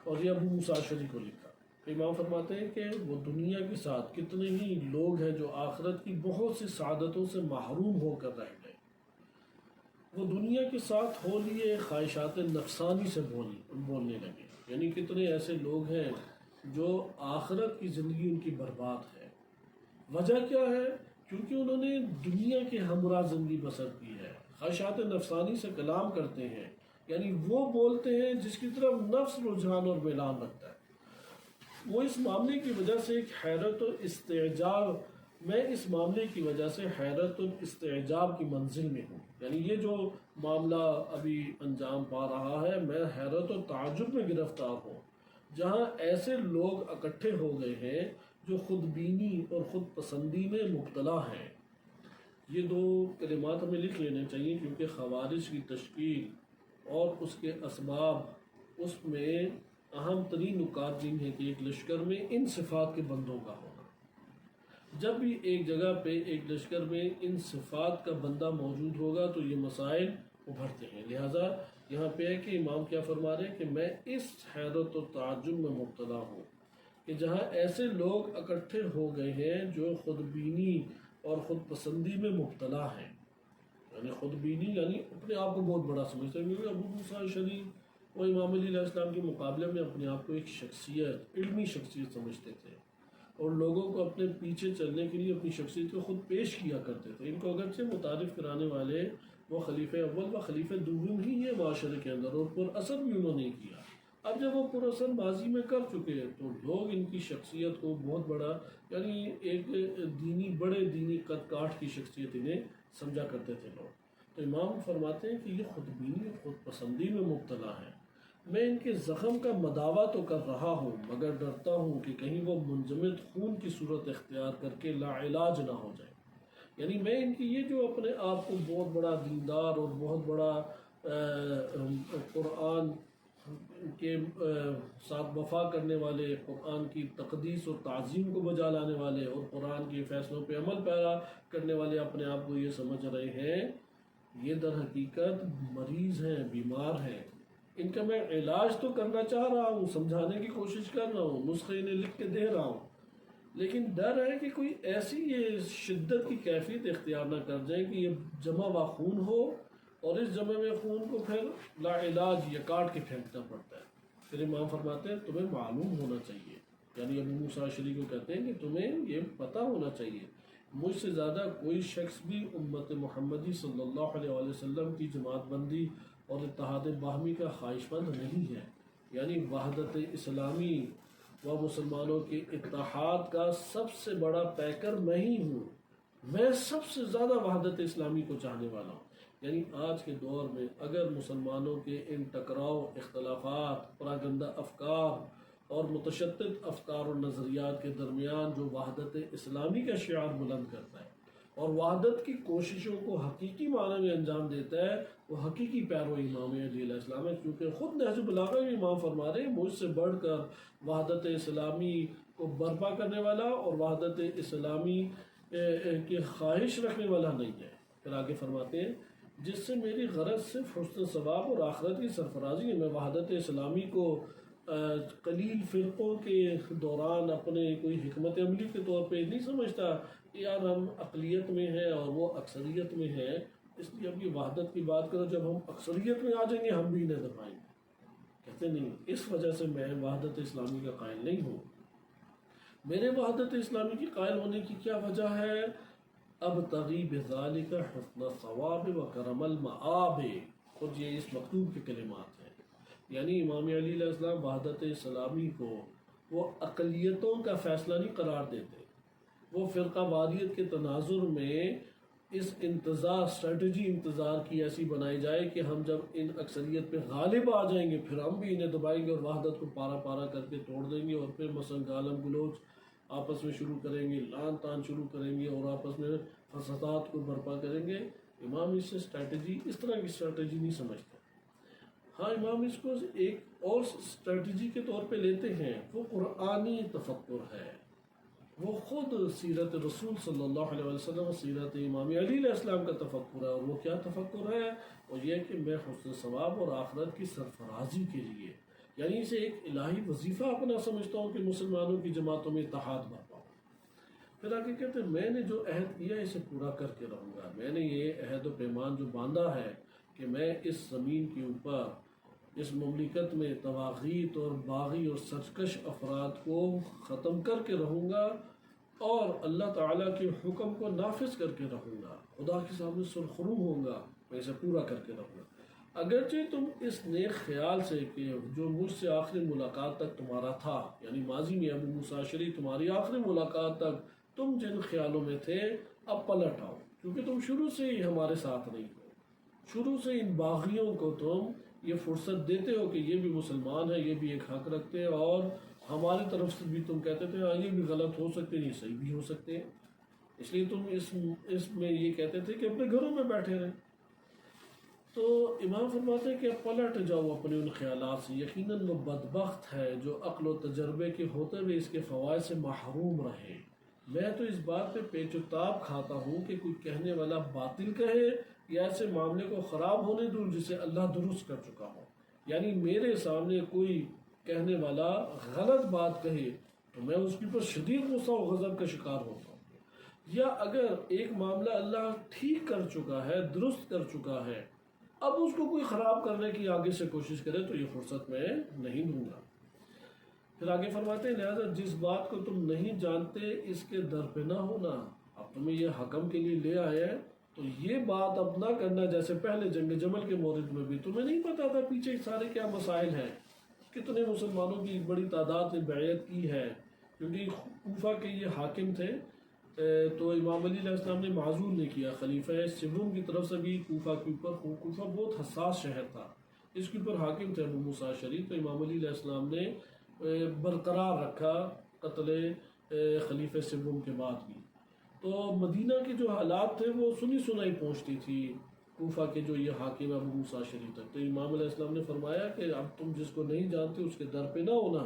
اور یہ ابو موسیٰ اشعری کو لکھا۔ امام فرماتے ہیں کہ وہ دنیا کے ساتھ کتنے ہی لوگ ہیں جو آخرت کی بہت سی سعادتوں سے محروم ہو کر رہ گئے، وہ دنیا کے ساتھ ہو لیے خواہشات نفسانی سے بولنے لگے۔ یعنی کتنے ایسے لوگ ہیں جو آخرت کی زندگی ان کی برباد ہے۔ وجہ کیا ہے؟ کیونکہ انہوں نے دنیا کے ہمراہ زندگی بسر کی ہے، خواہشات نفسانی سے کلام کرتے ہیں، یعنی وہ بولتے ہیں جس کی طرف نفس رجحان اور میلان رکھتا ہے۔ وہ اس معاملے کی وجہ سے ایک حیرت و استعجاب، میں اس معاملے کی وجہ سے حیرت و استعجاب کی منزل میں ہوں، یعنی یہ جو معاملہ ابھی انجام پا رہا ہے میں حیرت و تعجب میں گرفتار ہوں، جہاں ایسے لوگ اکٹھے ہو گئے ہیں جو خود بینی اور خود پسندی میں مبتلا ہیں۔ یہ دو کلمات ہمیں لکھ لینے چاہیے کیونکہ خوارج کی تشکیل اور اس کے اسباب، اس میں اہم ترین نکات یہ ہیں کہ ایک لشکر میں ان صفات کے بندوں کا ہونا۔ جب بھی ایک جگہ پہ ایک لشکر میں ان صفات کا بندہ موجود ہوگا تو یہ مسائل ابھرتے ہیں۔ لہٰذا یہاں پہ ہے کہ امام کیا فرما رہے ہیں کہ میں اس حیرت و تعجب میں مبتلا ہوں کہ جہاں ایسے لوگ اکٹھے ہو گئے ہیں جو خود بینی اور خود پسندی میں مبتلا ہیں۔ یعنی خود بینی یعنی اپنے آپ کو بہت بڑا سمجھتے ہیں، کیونکہ ابو موسیٰ اشعری وہ امام علی علیہ السلام کے مقابلے میں اپنے آپ کو ایک شخصیت، علمی شخصیت سمجھتے تھے، اور لوگوں کو اپنے پیچھے چلنے کے لیے اپنی شخصیت کو خود پیش کیا کرتے تھے۔ ان کو اگرچہ متعارف کرانے والے وہ خلیفہ اول و خلیفہ دوم ہی ہے معاشرے کے اندر، اور پر اثر بھی انہوں نے کیا۔ اب جب وہ پر اثر ماضی میں کر چکے ہیں تو لوگ ان کی شخصیت کو بہت بڑا، یعنی ایک بڑے دینی قد کاٹ کی شخصیت انہیں سمجھا کرتے تھے لوگ۔ تو امام فرماتے ہیں کہ یہ خود بینی اور خود پسندی میں مبتلا ہے۔ میں ان کے زخم کا مداوع تو کر رہا ہوں مگر ڈرتا ہوں کہ کہیں وہ منجمد خون کی صورت اختیار کر کے لا علاج نہ ہو جائے۔ یعنی میں ان کی یہ جو اپنے آپ کو بہت بڑا دیندار اور بہت بڑا قرآن کے ساتھ وفا کرنے والے، قرآن کی تقدیس اور تعظیم کو بجا لانے والے اور قرآن کے فیصلوں پہ عمل پیرا کرنے والے اپنے آپ کو یہ سمجھ رہے ہیں، یہ در حقیقت مریض ہیں، بیمار ہیں۔ ان کا میں علاج تو کرنا چاہ رہا ہوں، سمجھانے کی کوشش کر رہا ہوں، نسخے انہیں لکھ کے دے رہا ہوں، لیکن ڈر ہے کہ کوئی ایسی یہ شدت کی کیفیت اختیار نہ کر جائے کہ یہ جمع و خون ہو، اور اس جمع میں خون کو پھر لا علاج یا کاٹ کے پھینکنا پڑتا ہے۔ پھر امام فرماتے ہیں تمہیں معلوم ہونا چاہیے، یعنی ابو موسیٰ اشعری کو کہتے ہیں کہ تمہیں یہ پتہ ہونا چاہیے مجھ سے زیادہ کوئی شخص بھی امت محمدی صلی اللہ علیہ وسلم کی جماعت بندی اور اتحاد باہمی کا خواہش مند نہیں ہے، یعنی وحدت اسلامی و مسلمانوں کے اتحاد کا سب سے بڑا پیکر میں ہی ہوں، میں سب سے زیادہ وحدت اسلامی کو چاہنے والا ہوں۔ یعنی آج کے دور میں اگر مسلمانوں کے ان ٹکراؤ، اختلافات، پراگندہ افکار اور متشدد افکار اور نظریات کے درمیان جو وحدت اسلامی کا شعار بلند کرتا ہے اور وحدت کی کوششوں کو حقیقی معنی میں انجام دیتا ہے، وہ حقیقی پیرو امام علی علیہ السلام ہے، کیونکہ خود نہج البلاغہ میں امام فرما رہے ہیں مجھ سے بڑھ کر وحدت اسلامی کو برپا کرنے والا اور وحدت اسلامی کی خواہش رکھنے والا نہیں ہے۔ پھر آگے فرماتے ہیں جس سے میری غرض صرف حسن ثواب اور آخرت کی سرفرازی ہے، میں وحدت اسلامی کو قلیل فرقوں کے دوران اپنے کوئی حکمت عملی کے طور پہ نہیں سمجھتا کہ یار ہم اقلیت میں ہیں اور وہ اکثریت میں ہیں، اس لیے اب یہ وحدت کی بات کرو، جب ہم اکثریت میں آ جائیں گے ہم بھی نظر آئیں گے۔ کہتے نہیں، اس وجہ سے میں وحدت اسلامی کا قائل نہیں ہوں۔ میرے وحدت اسلامی کی قائل ہونے کی کیا وجہ ہے؟ اب تغیب ذالک حسن الثواب و کرم المآب، خود یہ اس مکتوب کے کلمات ہیں۔ یعنی امام علی علیہ السلام وحدت اسلامی کو وہ اقلیتوں کا فیصلہ نہیں قرار دیتے، وہ فرقہ واریت کے تناظر میں اس اسٹریٹجی انتظار کی ایسی بنائی جائے کہ ہم جب ان اکثریت پہ غالب آ جائیں گے پھر ہم بھی انہیں دبائیں گے اور وحدت کو پارا پارا کر کے توڑ دیں گے، اور پھر مثلا گالم گلوچ آپس میں شروع کریں گے، لان تان شروع کریں گے اور آپس میں فسادات کو برپا کریں گے۔ امام اس سے اس طرح کی اسٹریٹجی نہیں سمجھتے۔ ہاں امام اس کو ایک اور اسٹریٹجی کے طور پہ لیتے ہیں، وہ قرآنی تفکر ہے، وہ خود سیرت رسول صلی اللہ علیہ وسلم، سیرت امام علی علیہ السلام کا تفکر ہے۔ اور وہ کیا تفکر ہے؟ اور یہ کہ میں حسن ثواب اور آخرت کی سرفرازی کے لیے، یعنی اسے ایک الہی وظیفہ اپنا سمجھتا ہوں کہ مسلمانوں کی جماعتوں میں اتحاد برپا ہو۔ پھر آگے کہتے ہیں میں نے جو عہد کیا اسے پورا کر کے رہوں گا، میں نے یہ عہد و پیمان جو باندھا ہے کہ میں اس زمین کے اوپر اس مملکت میں طواغیت اور باغی اور سرکش افراد کو ختم کر کے رہوں گا اور اللہ تعالیٰ کے حکم کو نافذ کر کے رہوں گا، خدا کے سامنے سرخرو ہوں گا، میں اسے پورا کر کے رہوں گا۔ اگرچہ تم اس نیک خیال سے کہ جو مجھ سے آخری ملاقات تک تمہارا تھا، یعنی ماضی میں ابو موسیٰ اشعری تمہاری آخری ملاقات تک تم جن خیالوں میں تھے اب پلٹ آؤ، کیونکہ تم شروع سے ہی ہمارے ساتھ نہیں ہو، شروع سے ان باغیوں کو تم یہ فرصت دیتے ہو کہ یہ بھی مسلمان ہیں، یہ بھی ایک حق رکھتے ہیں، اور ہماری طرف سے بھی تم کہتے تھے ہاں یہ بھی غلط ہو سکتے ہیں، یہ صحیح بھی ہو سکتے ہیں، اس لیے تم اس میں یہ کہتے تھے کہ اپنے گھروں میں بیٹھے رہیں۔ تو امام فرماتے ہیں کہ پلٹ جاؤ اپنے ان خیالات سے، یقیناً وہ بدبخت ہے جو عقل و تجربے کے ہوتے ہوئے اس کے فوائد سے محروم رہے۔ میں تو اس بات پہ پیچ و تاب کھاتا ہوں کہ کوئی کہنے والا باطل کہے یا ایسے معاملے کو خراب ہونے دوں جسے اللہ درست کر چکا ہو، یعنی میرے سامنے کوئی کہنے والا غلط بات کہے تو میں اس کے اوپر شدید غصہ و غضب کا شکار ہوتا ہوں، یا اگر ایک معاملہ اللہ ٹھیک کر چکا ہے، درست کر چکا ہے، اب اس کو کوئی خراب کرنے کی آگے سے کوشش کرے تو یہ فرصت میں نہیں دوں گا۔ پھر آگے فرماتے ہیں لہذا جس بات کو تم نہیں جانتے اس کے در پہ نہ ہونا، اب تمہیں یہ حکم کے لیے لے آئے ہیں تو یہ بات اب نہ کرنا جیسے پہلے جنگ جمل کے مورد میں بھی تمہیں نہیں پتا تھا پیچھے سارے کیا مسائل ہیں، کتنے مسلمانوں کی بڑی تعداد نے بیعت کی ہے، کیونکہ کوفہ کے یہ حاکم تھے تو امام علی علیہ السلام نے معزول نہیں کیا، خلیفہ سوم کی طرف سے بھی کوفہ کے اوپر، کوفہ بہت حساس شہر تھا، اس کے اوپر حاکم تھے ابو موسیٰ اشعری، تو امام علی علیہ السلام نے برقرار رکھا قتل خلیفہ سوم کے بعد بھی۔ تو مدینہ کے جو حالات تھے وہ سنی سنائی پہنچتی تھی کوفہ کے جو یہ حاکم ابو موسیٰ اشعری تک، تو امام علیہ السلام نے فرمایا کہ اب تم جس کو نہیں جانتے اس کے در پہ نہ ہونا،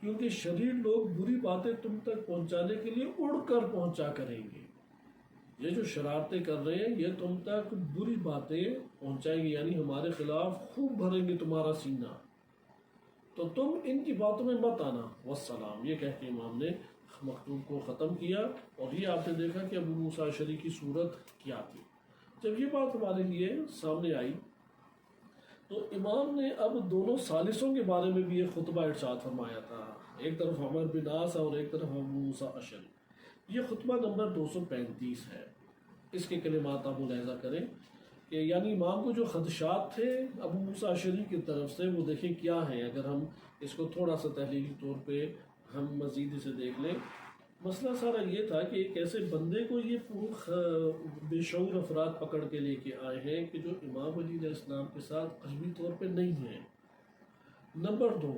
کیونکہ شریر لوگ بری باتیں تم تک پہنچانے کے لیے اڑ کر پہنچا کریں گے، یہ جو شرارتیں کر رہے ہیں یہ تم تک بری باتیں پہنچائیں گے، یعنی ہمارے خلاف خوب بھریں گے تمہارا سینہ، تو تم ان کی باتوں میں مت آنا، والسلام، یہ کہہ کے امام نے مکتوب کو ختم کیا۔ اور یہ آپ نے دیکھا کہ ابو موسیٰ اشعری کی صورت کیا تھی۔ جب یہ بات ہمارے لیے سامنے آئی تو امام نے اب دونوں ثالثوں کے بارے میں بھی ایک خطبہ ارشاد فرمایا تھا، ایک طرف عمر بن عاص اور ایک طرف ابو موسیٰ اشعری۔ یہ خطبہ نمبر 235 ہے، اس کے کلمات آپ ملاحظہ کریں کہ یعنی امام کو جو خدشات تھے ابو موسیٰ اشعری کی طرف سے وہ دیکھیں کیا ہیں، اگر ہم اس کو تھوڑا سا تحلیلی طور پہ ہم مزید اسے دیکھ لیں۔ مسئلہ سارا یہ تھا کہ ایک ایسے بندے کو یہ بے شعور افراد پکڑ کے لے کے آئے ہیں کہ جو امام علی علیہ السلام کے ساتھ قلبی طور پہ نہیں ہیں۔ نمبر 2،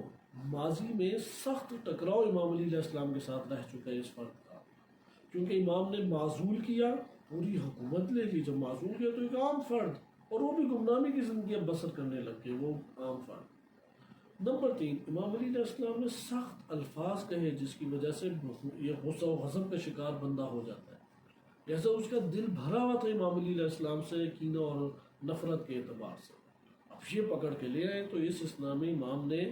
ماضی میں سخت ٹکراؤ امام علی علیہ السلام کے ساتھ رہ چکا ہے اس فرد کا، کیونکہ امام نے معزول کیا، پوری حکومت لے لی، جب معزول کیا تو ایک عام فرد، اور وہ بھی گمنامی کی زندگی بسر کرنے لگ گئے، وہ عام فرد۔ نمبر 3، امام علی علیہ السلام نے سخت الفاظ کہے جس کی وجہ سے یہ غصہ و غضب کا شکار بندہ ہو جاتا ہے، جیسا اس کا دل بھرا ہوا تھا امام علی علیہ السلام سے کینہ اور نفرت کے اعتبار سے، اب یہ پکڑ کے لے آئے۔ تو اس اسلامی امام نے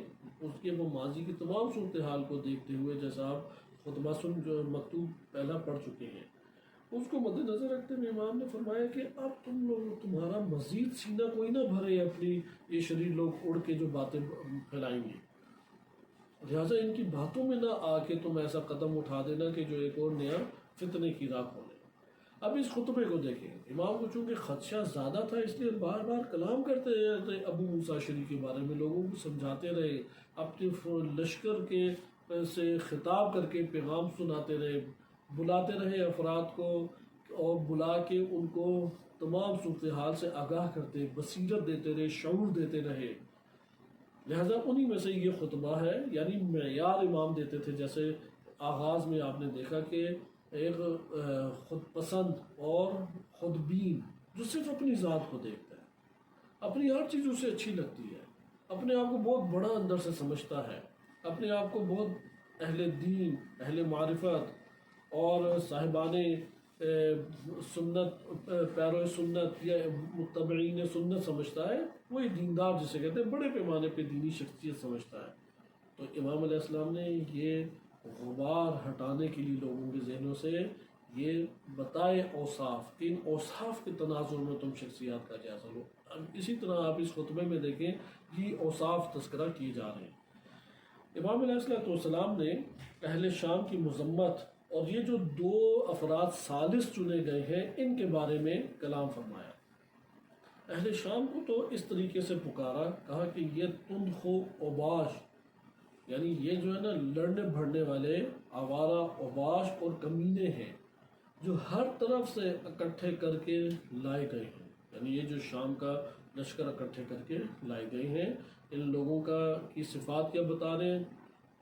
اس کے وہ ماضی کی تمام صورتحال کو دیکھتے ہوئے، جیسا آپ خطبہ جو مکتوب پہلا پڑھ چکے ہیں، اس کو مد نظر رکھتے ہوئے امام نے فرمایا کہ اب تمہارا مزید سینہ کوئی نہ بھرے اپنی یہ شریر لوگ اڑ کے جو باتیں پھیلائیں گے، لہٰذا ان کی باتوں میں نہ آ کے تم ایسا قدم اٹھا دینا کہ جو ایک اور نیا فتنے کی راہ کھولے۔ اب اس خطبے کو دیکھیں، امام کو چونکہ خدشہ زیادہ تھا اس لیے بار بار کلام کرتے رہے ابو موسیٰ اشعری کے بارے میں، لوگوں کو سمجھاتے رہے، اپنے لشکر کے سے خطاب کر کے پیغام سناتے رہے، بلاتے رہے افراد کو اور بلا کے ان کو تمام صورتحال سے آگاہ کرتے، بصیرت دیتے رہے، شعور دیتے رہے۔ لہذا انہی میں سے یہ خطبہ ہے، یعنی معیار امام دیتے تھے۔ جیسے آغاز میں آپ نے دیکھا کہ ایک خود پسند اور خود بین جو صرف اپنی ذات کو دیکھتا ہے، اپنی ہر چیز اسے اچھی لگتی ہے، اپنے آپ کو بہت بڑا اندر سے سمجھتا ہے، اپنے آپ کو بہت اہل دین، اہل معرفت اور صاحبان سنت، پیرو سنت یا متبعین سنت سمجھتا ہے، وہی دیندار جسے کہتے ہیں، بڑے پیمانے پہ دینی شخصیت سمجھتا ہے۔ تو امام علیہ السلام نے یہ غبار ہٹانے کے لیے لوگوں کے ذہنوں سے یہ بتائے اوصاف، کہ ان اوصاف کے تناظر میں تم شخصیات کا جائزہ لو۔ اسی طرح آپ اس خطبے میں دیکھیں یہ اوصاف تذکرہ کیے جا رہے ہیں۔ امام علیہ السلام نے اہل شام کی مذمت اور یہ جو دو افراد ثالث چنے گئے ہیں ان کے بارے میں کلام فرمایا۔ اہل شام کو تو اس طریقے سے پکارا، کہا کہ یہ تندخو اوباش، یعنی یہ جو ہے نا لڑنے بھڑنے والے آوارہ اوباش اور کمینے ہیں جو ہر طرف سے اکٹھے کر کے لائے گئے ہیں۔ یعنی یہ جو شام کا لشکر اکٹھے کر کے لائے گئے ہیں، ان لوگوں کا کی صفات کیا بتا رہے ہیں؟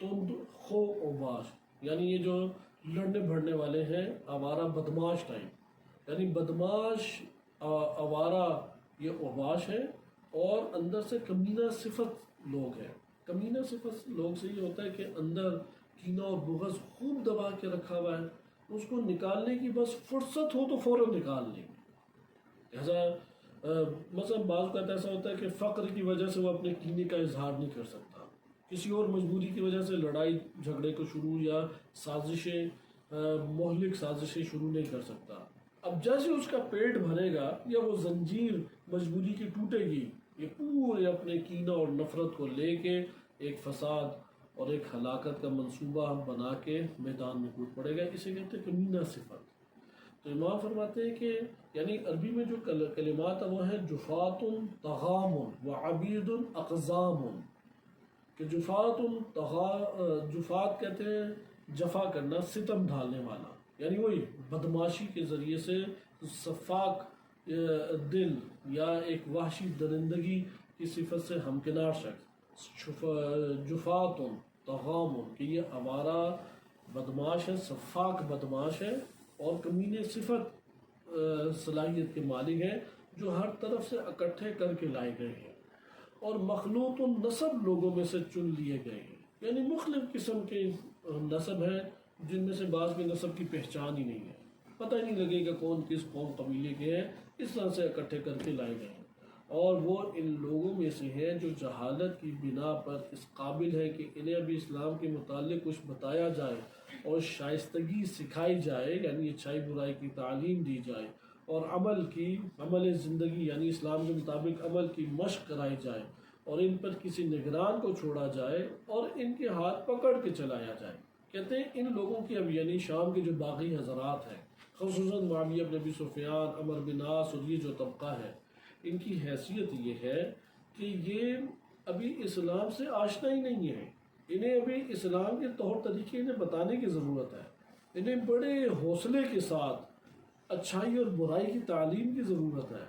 تند خو اوباش، یعنی یہ جو لڑنے بھڑنے والے ہیں، آوارہ بدماش ٹائپ، یعنی بدماش آوارہ یہ اوباش ہے، اور اندر سے کمینہ صفت لوگ ہیں۔ کمینہ صفت لوگ سے یہ ہوتا ہے کہ اندر کینہ اور بغض خوب دبا کے رکھا ہوا ہے، اس کو نکالنے کی بس فرصت ہو تو فوراً نکال لیں گے۔ لہذا مثلا بعض اوقات ایسا ہوتا ہے کہ فقر کی وجہ سے وہ اپنے کینے کا اظہار نہیں کر سکتا، کسی اور مجبوری کی وجہ سے لڑائی جھگڑے کو شروع یا سازشیں مہلک سازشیں شروع نہیں کر سکتا۔ اب جیسے اس کا پیٹ بھرے گا یا وہ زنجیر مجبوری کی ٹوٹے گی، یہ پورے اپنے کینہ اور نفرت کو لے کے ایک فساد اور ایک ہلاکت کا منصوبہ بنا کے میدان میں کود پڑے گا۔ اسے کہتے ہیں کمینہ صفت۔ تو امام فرماتے ہیں کہ یعنی عربی میں جو کلمات ہیں وہ ہیں جفات طغام و عبید اقزام، کہ جفات کہتے ہیں جفا کرنا، ستم ڈھالنے والا، یعنی وہی بدماشی کے ذریعے سے صفاق دل یا ایک وحشی درندگی کی صفت سے ہمکنار شخص، جفات طغام، کہ یہ آوارہ بدماش ہے، صفاق بدماش ہے اور کمینے صفت صلاحیت کے مالک ہیں، جو ہر طرف سے اکٹھے کر کے لائے گئے ہیں، اور مخلوط النسب لوگوں میں سے چن لیے گئے ہیں، یعنی مختلف قسم کے نسب ہیں جن میں سے بعض کے نسب کی پہچان ہی نہیں ہے، پتہ ہی نہیں لگے گا کون کس قوم قبیلے کے ہیں، اس طرح سے اکٹھے کر کے لائے گئے ہیں۔ اور وہ ان لوگوں میں سے ہیں جو جہالت کی بنا پر اس قابل ہے کہ انہیں ابھی اسلام کے متعلق کچھ بتایا جائے اور شائستگی سکھائی جائے، یعنی اچھائی برائی کی تعلیم دی جائے، اور عمل زندگی یعنی اسلام کے مطابق عمل کی مشق کرائی جائے، اور ان پر کسی نگران کو چھوڑا جائے اور ان کے ہاتھ پکڑ کے چلایا جائے۔ کہتے ہیں ان لوگوں کی اب یعنی شام کے جو باغی حضرات ہیں، خصوصاً معاویہ بن ابی سفیان، عمرو بن عاص اور یہ جو طبقہ ہے، ان کی حیثیت یہ ہے کہ یہ ابھی اسلام سے آشنا ہی نہیں ہے، انہیں ابھی اسلام کے طور طریقے انہیں بتانے کی ضرورت ہے، انہیں بڑے حوصلے کے ساتھ اچھائی اور برائی کی تعلیم کی ضرورت ہے،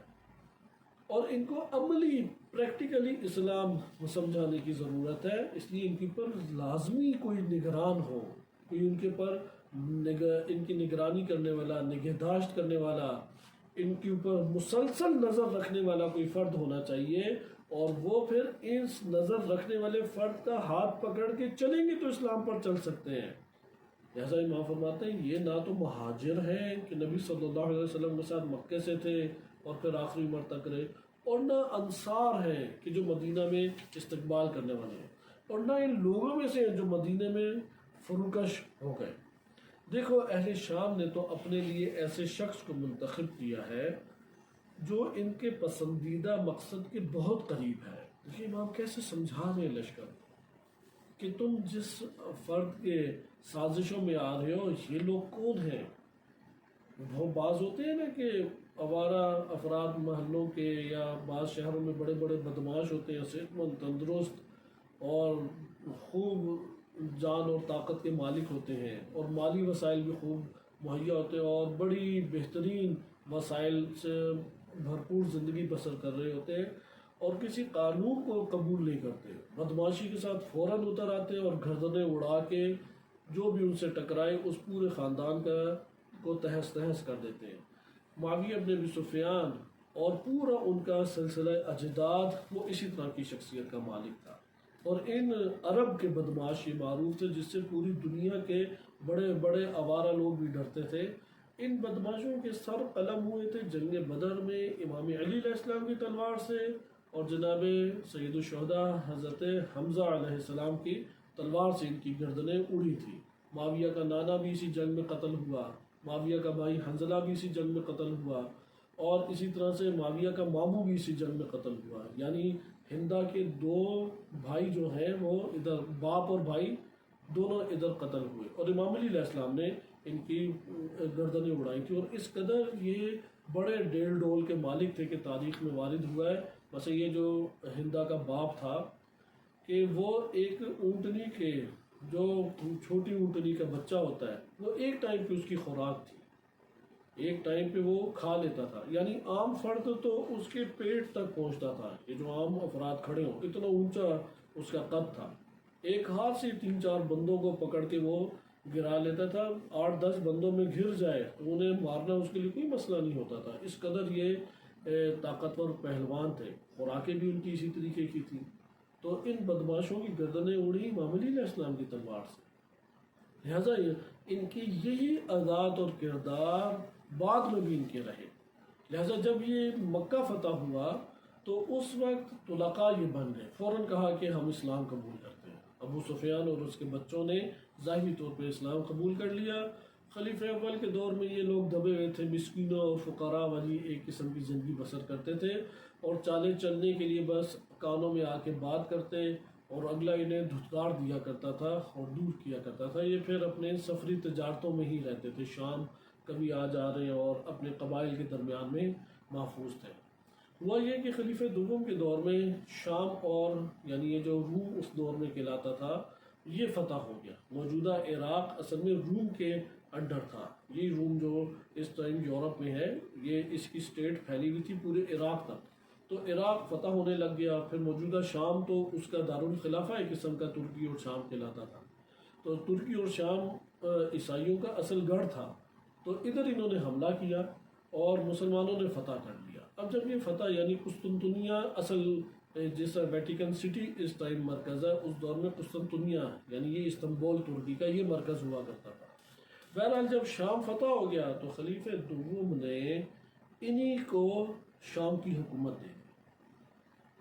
اور ان کو عملی پریکٹیکلی اسلام سمجھانے کی ضرورت ہے۔ اس لیے ان کے پر لازمی کوئی نگران ہو، کوئی ان کے پر ان کی نگرانی کرنے والا، نگہداشت کرنے والا، ان کے اوپر مسلسل نظر رکھنے والا کوئی فرد ہونا چاہیے، اور وہ پھر اس نظر رکھنے والے فرد کا ہاتھ پکڑ کے چلیں گے تو اسلام پر چل سکتے ہیں۔ لہٰذا امام فرماتے ہیں یہ نہ تو مہاجر ہیں کہ نبی صلی اللہ علیہ وسلم کے ساتھ مکے سے تھے اور پھر آخری عمر تک رہے، اور نہ انصار ہیں کہ جو مدینہ میں استقبال کرنے والے ہیں، اور نہ ان لوگوں میں سے ہیں جو مدینہ میں فروکش ہو گئے۔ دیکھو اہل شام نے تو اپنے لیے ایسے شخص کو منتخب کیا ہے جو ان کے پسندیدہ مقصد کے بہت قریب ہے۔ دیکھیے امام کیسے سمجھا رہے ہیں لشکر کہ تم جس فرد کے سازشوں میں آ رہے ہو یہ لوگ کون ہیں۔ وہ بعض ہوتے ہیں نا کہ آوارہ افراد محلوں کے یا بعض شہروں میں بڑے بڑے بدماش ہوتے ہیں، صحت مند، تندرست اور خوب جان اور طاقت کے مالک ہوتے ہیں، اور مالی وسائل بھی خوب مہیا ہوتے اور بڑی بہترین وسائل سے بھرپور زندگی بسر کر رہے ہوتے ہیں اور کسی قانون کو قبول نہیں کرتے، بدماشی کے ساتھ فوراً اتر آتے اور گردنیں اڑا کے جو بھی ان سے ٹکرائے اس پورے خاندان کو تہس تہس کر دیتے ہیں۔ معاویہ بن ابی سفیان اور پورا ان کا سلسلہ اجداد وہ اسی طرح کی شخصیت کا مالک تھا، اور ان عرب کے بدماش یہ معروف تھے جس سے پوری دنیا کے بڑے بڑے آوارہ لوگ بھی ڈرتے تھے۔ ان بدماشوں کے سر قلم ہوئے تھے جنگ بدر میں امام علی علیہ السلام کی تلوار سے، اور جناب سید الشہداء حضرت حمزہ علیہ السلام کی تلوار سے ان کی گردنیں اڑی تھی۔ معاویہ کا نانا بھی اسی جنگ میں قتل ہوا، معاویہ کا بھائی حنظلہ بھی اسی جنگ میں قتل ہوا، اور اسی طرح سے معاویہ کا ماموں بھی اسی جنگ میں قتل ہوا۔ یعنی ہندا کے دو بھائی جو ہیں وہ ادھر باپ اور بھائی دونوں ادھر قتل ہوئے، اور امام علی علیہ السلام نے ان کی گردنیں اڑائی تھی، اور اس قدر یہ بڑے ڈیل ڈول کے مالک تھے کہ تاریخ میں وارد ہوا ہے۔ بس یہ جو ہندا کا باپ تھا کہ وہ ایک اونٹنی کے جو چھوٹی اونٹنی کا بچہ ہوتا ہے وہ ایک ٹائم پہ اس کی خوراک تھی، ایک ٹائم پہ وہ کھا لیتا تھا، یعنی عام فرد تو اس کے پیٹ تک پہنچتا تھا، یہ جو عام افراد کھڑے ہوں اتنا اونچا اس کا قد تھا، ایک ہاتھ سے 3-4 بندوں کو پکڑ کے وہ گرا لیتا تھا، 8-10 بندوں میں گھر جائے تو انہیں مارنا اس کے لیے کوئی مسئلہ نہیں ہوتا تھا، اس قدر یہ طاقتور پہلوان تھے، خوراکیں بھی ان کی اسی طریقے کی تھیں۔ تو ان بدماشوں کی گردنیں اڑی امام علی علیہ السلام کی تلوار سے، لہٰذا ان کی یہی عادات اور کردار بعد میں بھی ان کے رہے۔ لہٰذا جب یہ مکہ فتح ہوا تو اس وقت طلقاء یہ بن گئے، فوراً کہا کہ ہم اسلام قبول کرتے ہیں۔ ابو سفیان اور اس کے بچوں نے ظاہری طور پہ اسلام قبول کر لیا۔ خلیفہ اول کے دور میں یہ لوگ دبے ہوئے تھے، مسکینوں اور فقراء والی ایک قسم کی زندگی بسر کرتے تھے، اور چالیں چلنے کے لیے بس کانوں میں آ کے بات کرتے اور اگلا انہیں دھتکار دیا کرتا تھا اور دور کیا کرتا تھا۔ یہ پھر اپنے سفری تجارتوں میں ہی رہتے تھے، شام کبھی آ جا رہے ہیں اور اپنے قبائل کے درمیان میں محفوظ تھے۔ ہوا یہ کہ خلیفہ دوم کے دور میں شام اور یعنی یہ جو روم اس دور میں کہلاتا تھا یہ فتح ہو گیا۔ موجودہ عراق اصل میں روم کے انڈر تھا، یہ روم جو اس ٹائم یورپ میں ہے یہ اس کی سٹیٹ پھیلی ہوئی تھی پورے عراق تک، تو عراق فتح ہونے لگ گیا۔ پھر موجودہ شام تو اس کا دارالخلافہ ایک قسم کا ترکی اور شام کہلاتا تھا، تو ترکی اور شام عیسائیوں کا اصل گڑھ تھا، تو ادھر انہوں نے حملہ کیا اور مسلمانوں نے فتح کر لیا۔ اب جب یہ فتح یعنی قسطنطنیہ اصل جس ویٹیکن سٹی اس ٹائم مرکز ہے، اس دور میں قسطنطنیہ یعنی یہ استنبول ترکی کا یہ مرکز ہوا کرتا تھا۔ بہرحال جب شام فتح ہو گیا تو خلیفہ دوم نے انہی کو شام کی حکومت دے دی،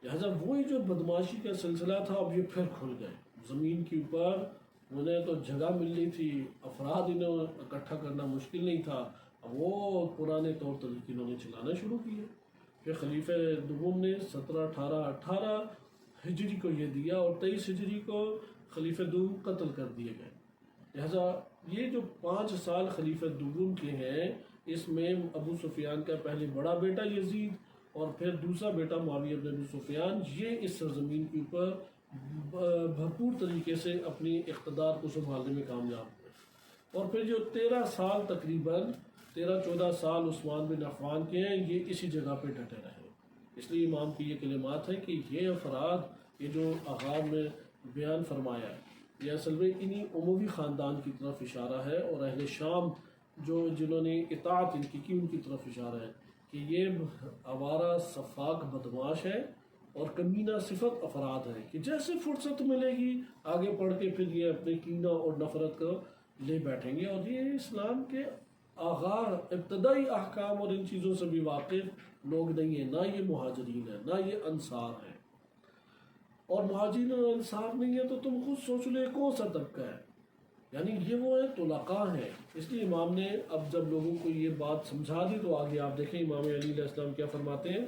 لہٰذا وہی جو بدماشی کا سلسلہ تھا اب یہ پھر کھل گئے زمین کے اوپر، انہیں تو جگہ ملنی تھی، افراد انہیں اکٹھا کرنا مشکل نہیں تھا، اب وہ پرانے طور طریقے انہوں نے چلانا شروع کیے۔ پھر خلیفہ دوم نے 1718 ہجری کو یہ دیا اور 23 ہجری کو خلیفہ دوم قتل کر دیے گئے۔ لہٰذا یہ جو 5 سال خلیفہ دوم کے ہیں اس میں ابو سفیان کا پہلے بڑا بیٹا یزید اور پھر دوسرا بیٹا معاویہ بن ابی سفیان یہ اس سرزمین کے اوپر بھرپور طریقے سے اپنی اقتدار کو سنبھالنے میں کامیاب ہوئے، اور پھر جو 13 سال تقریباً 13-14 سال عثمان بن عفان کے ہیں یہ اسی جگہ پہ ڈٹے رہے۔ اس لیے امام کی یہ کلمات ہیں کہ یہ افراد یہ جو آغاز میں بیان فرمایا ہے یہ اصل میں انہی اموی خاندان کی طرف اشارہ ہے، اور اہل شام جو جنہوں نے اطاعت ان کی ان کی طرف اشارہ ہے کہ یہ آوارہ صفاق بدماش ہے اور کمینہ صفت افراد ہیں کہ جیسے فرصت ملے گی آگے پڑھ کے پھر یہ اپنے کینہ اور نفرت کو لے بیٹھیں گے، اور یہ اسلام کے آغاز ابتدائی احکام اور ان چیزوں سے بھی واقف لوگ نہیں ہیں، نہ یہ مہاجرین ہیں نہ یہ انصار ہیں، اور مہاجرین اور انصار نہیں ہے تو تم خود سوچ لو یہ کون سا طبقہ ہے، یعنی یہ وہ ہے طلقاء ہیں۔ اس لیے امام نے اب جب لوگوں کو یہ بات سمجھا دی تو آگے آپ دیکھیں امام علی علیہ السلام کیا فرماتے ہیں۔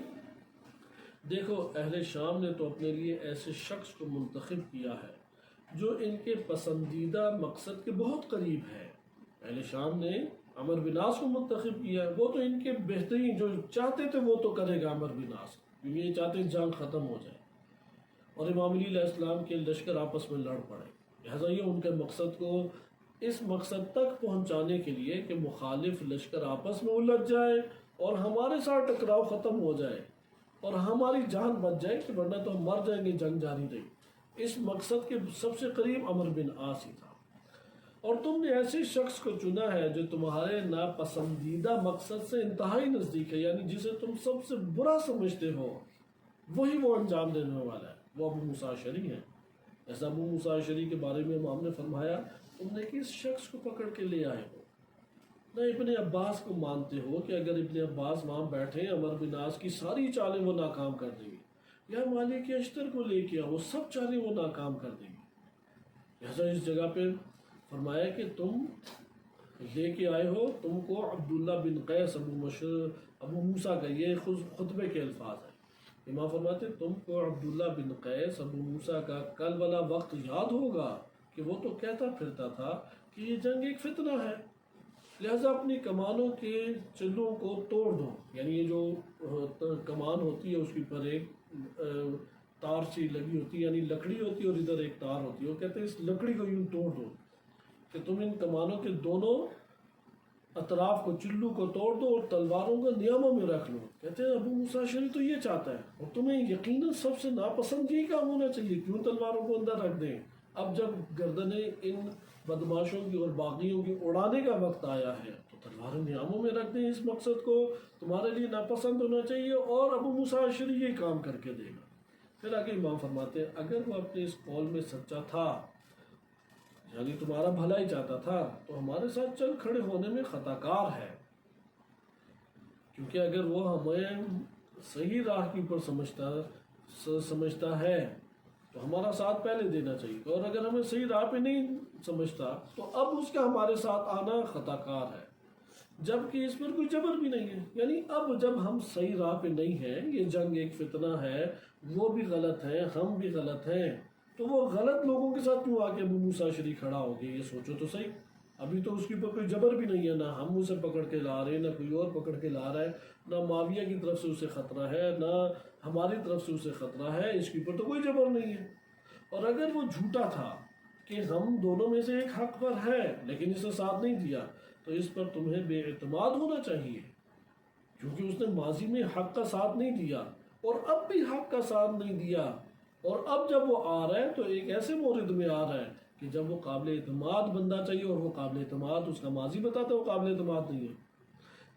دیکھو اہل شام نے تو اپنے لیے ایسے شخص کو منتخب کیا ہے جو ان کے پسندیدہ مقصد کے بہت قریب ہے۔ اہل شام نے عمر بن عاص کو منتخب کیا ہے، وہ تو ان کے بہترین جو چاہتے تھے وہ تو کرے گا عمر بن عاص، کیونکہ یہ چاہتے ہیں جنگ ختم ہو جائے اور امام علی علیہ السلام کے لشکر آپس میں لڑ پڑے، لہٰذا یہ ان کے مقصد کو اس مقصد تک پہنچانے کے لیے کہ مخالف لشکر آپس میں الجھ جائے اور ہمارے ساتھ ٹکراؤ ختم ہو جائے اور ہماری جان بچ جائے، کہ ورنہ تو ہم مر جائیں گے، جنگ جاری رہی۔ اس مقصد کے سب سے قریب عمرو بن عاص ہی تھا، اور تم نے ایسے شخص کو چنا ہے جو تمہارے ناپسندیدہ مقصد سے انتہائی نزدیک ہے، یعنی جسے تم سب سے برا سمجھتے ہو وہی وہ انجام دینے والا ہے، وہ ابو موسیٰ اشعری ہے۔ ایسا ابو موسیٰ اشعری کے بارے میں امام نے فرمایا، تم نے کس شخص کو پکڑ کے لے آئے ہو؟ نہ ابن عباس کو مانتے ہو کہ اگر ابن عباس وہاں بیٹھے عمرو بن عاص کی ساری چالیں وہ ناکام کر دیں گے، یا مالک اشتر کو لے کے آؤ، وہ سب چالیں وہ ناکام کر دیں گے۔ لہذا اس جگہ پہ فرمایا کہ تم لے کے آئے ہو، تم کو عبداللہ بن قیس ابو موسیٰ کا، یہ خطبے کے الفاظ ہیں۔ امام فرماتے تم کو عبداللہ بن قیس ابو موسیٰ کا کل والا وقت یاد ہوگا کہ وہ تو کہتا پھرتا تھا کہ یہ جنگ ایک فتنہ ہے، لہذا اپنی کمانوں کے چلوں کو توڑ دو، یعنی یہ جو کمان ہوتی ہے اس کے اوپر ایک تار سی لگی ہوتی ہے، یعنی لکڑی ہوتی ہے اور ادھر ایک تار ہوتی ہے، وہ کہتے ہیں اس لکڑی کو یوں توڑ دو کہ تم ان کمانوں کے دونوں اطراف کو، چلو کو توڑ دو اور تلواروں کو نیاموں میں رکھ لو۔ کہتے ہیں ابو موسیٰ اشعری تو یہ چاہتا ہے، اور تمہیں یقیناً سب سے ناپسند یہی کام ہونا چاہیے، کیوں تلواروں کو اندر رکھ دیں؟ اب جب گردنیں ان بدماشوں کی اور باغیوں کی اڑانے کا وقت آیا ہے تو تلواریں نیاموں میں رکھ دیں، اس مقصد کو تمہارے لیے ناپسند ہونا چاہیے، اور ابو موسیٰ اشعری یہ کام کر کے دے گا۔ پھر آگے امام فرماتے ہیں اگر وہ اپنے اس قول میں سچا تھا، یعنی تمہارا بھلا ہی چاہتا تھا، تو ہمارے ساتھ چل کھڑے ہونے میں خطا کار ہے، کیونکہ اگر وہ ہمیں صحیح راہ کے اوپر سمجھتا ہے تو ہمارا ساتھ پہلے دینا چاہیے، اور اگر ہمیں صحیح راہ پہ نہیں سمجھتا تو اب اس کا ہمارے ساتھ آنا خطا کار ہے، جبکہ اس پر کوئی جبر بھی نہیں ہے۔ یعنی اب جب ہم صحیح راہ پہ نہیں ہیں، یہ جنگ ایک فتنہ ہے، وہ بھی غلط ہیں، ہم بھی غلط ہیں، تو وہ غلط لوگوں کے ساتھ کیوں آ کے ابو موسیٰ اشعری کھڑا ہو گیا؟ یہ سوچو تو صحیح، ابھی تو اس کے اوپر کوئی جبر بھی نہیں ہے، نہ ہم اسے پکڑ کے لا رہے ہیں، نہ کوئی اور پکڑ کے لا رہا ہے، نہ معاویہ کی طرف سے اسے خطرہ ہے، نہ ہماری طرف سے اسے خطرہ ہے، اس کے اوپر تو کوئی جبر نہیں ہے۔ اور اگر وہ جھوٹا تھا کہ ہم دونوں میں سے ایک حق پر ہے لیکن اس نے ساتھ نہیں دیا، تو اس پر تمہیں بے اعتماد ہونا چاہیے، کیونکہ اس نے ماضی میں حق کا ساتھ نہیں دیا اور اب بھی حق کا ساتھ نہیں دیا، اور اب جب وہ آ رہا ہے تو ایک ایسے مورد میں آ رہا ہے کہ جب وہ قابل اعتماد بندہ چاہیے، اور وہ قابل اعتماد، اس کا ماضی بتاتا ہے وہ قابل اعتماد نہیں ہے۔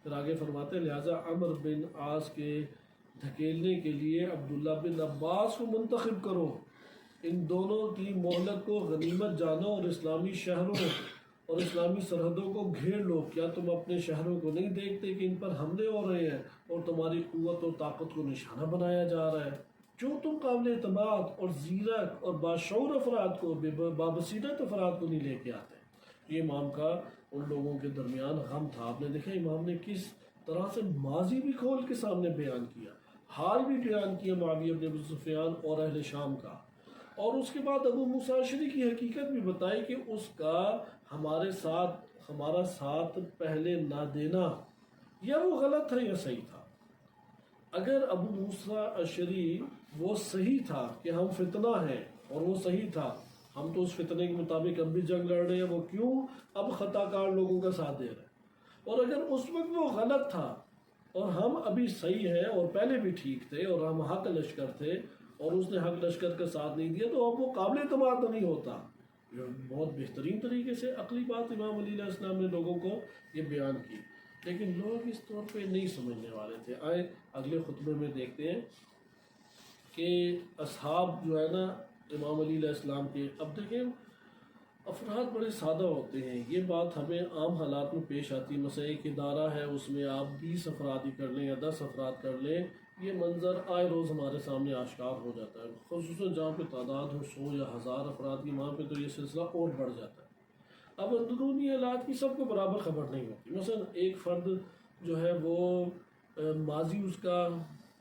پھر آگے فرماتے ہیں لہٰذا عمرو بن عاص کے دھکیلنے کے لیے عبداللہ بن عباس کو منتخب کرو، ان دونوں کی مہلت کو غنیمت جانو اور اسلامی شہروں اور اسلامی سرحدوں کو گھیر لو۔ کیا تم اپنے شہروں کو نہیں دیکھتے کہ ان پر حملے ہو رہے ہیں اور تمہاری قوت اور طاقت کو نشانہ بنایا جا رہا ہے؟ کیوں تم قابل اعتماد اور زیرک اور باشعور افراد کو، بابصیرت افراد کو نہیں لے کے آتے؟ یہ امام کا ان لوگوں کے درمیان غم تھا۔ آپ نے دیکھا امام نے کس طرح سے ماضی بھی کھول کے سامنے بیان کیا، حال بھی بیان کیا معاویہ بن ابی سفیان اور اہل شام کا، اور اس کے بعد ابو موسیٰ اشعری کی حقیقت بھی بتائی کہ اس کا ہمارا ساتھ پہلے نہ دینا، یا وہ غلط تھا یا صحیح تھا۔ اگر ابو موسیٰ اشعری وہ صحیح تھا کہ ہم فتنہ ہیں، اور وہ صحیح تھا، ہم تو اس فتنے کے مطابق اب بھی جنگ لڑ رہے ہیں، وہ کیوں اب خطا کار لوگوں کا ساتھ دے رہے ہیں؟ اور اگر اس وقت وہ غلط تھا اور ہم ابھی صحیح ہیں اور پہلے بھی ٹھیک تھے اور ہم حق لشکر تھے اور اس نے حق لشکر کا ساتھ نہیں دیا، تو اب وہ قابل اعتماد تو نہیں ہوتا۔ بہت بہترین طریقے سے عقلی بات امام علی علیہ السلام نے لوگوں کو یہ بیان کی، لیکن لوگ اس طور پہ نہیں سمجھنے والے تھے۔ آئے اگلے خطبے میں دیکھتے ہیں کہ اصحاب جو ہے نا امام علی علیہ السلام کے، اب دیکھیں افراد بڑے سادہ ہوتے ہیں، یہ بات ہمیں عام حالات میں پیش آتی ہے، مثلا ایک ادارہ ہے اس میں آپ 20 افراد ہی کر لیں یا 10 افراد کر لیں، یہ منظر آئے روز ہمارے سامنے آشکار ہو جاتا ہے، خصوصاً جہاں پہ تعداد ہو 100 یا 1000 افراد کی، وہاں پہ تو یہ سلسلہ اور بڑھ جاتا ہے۔ اب اندرونی حالات کی سب کو برابر خبر نہیں ہوتی، مثلا ایک فرد جو ہے وہ ماضی اس کا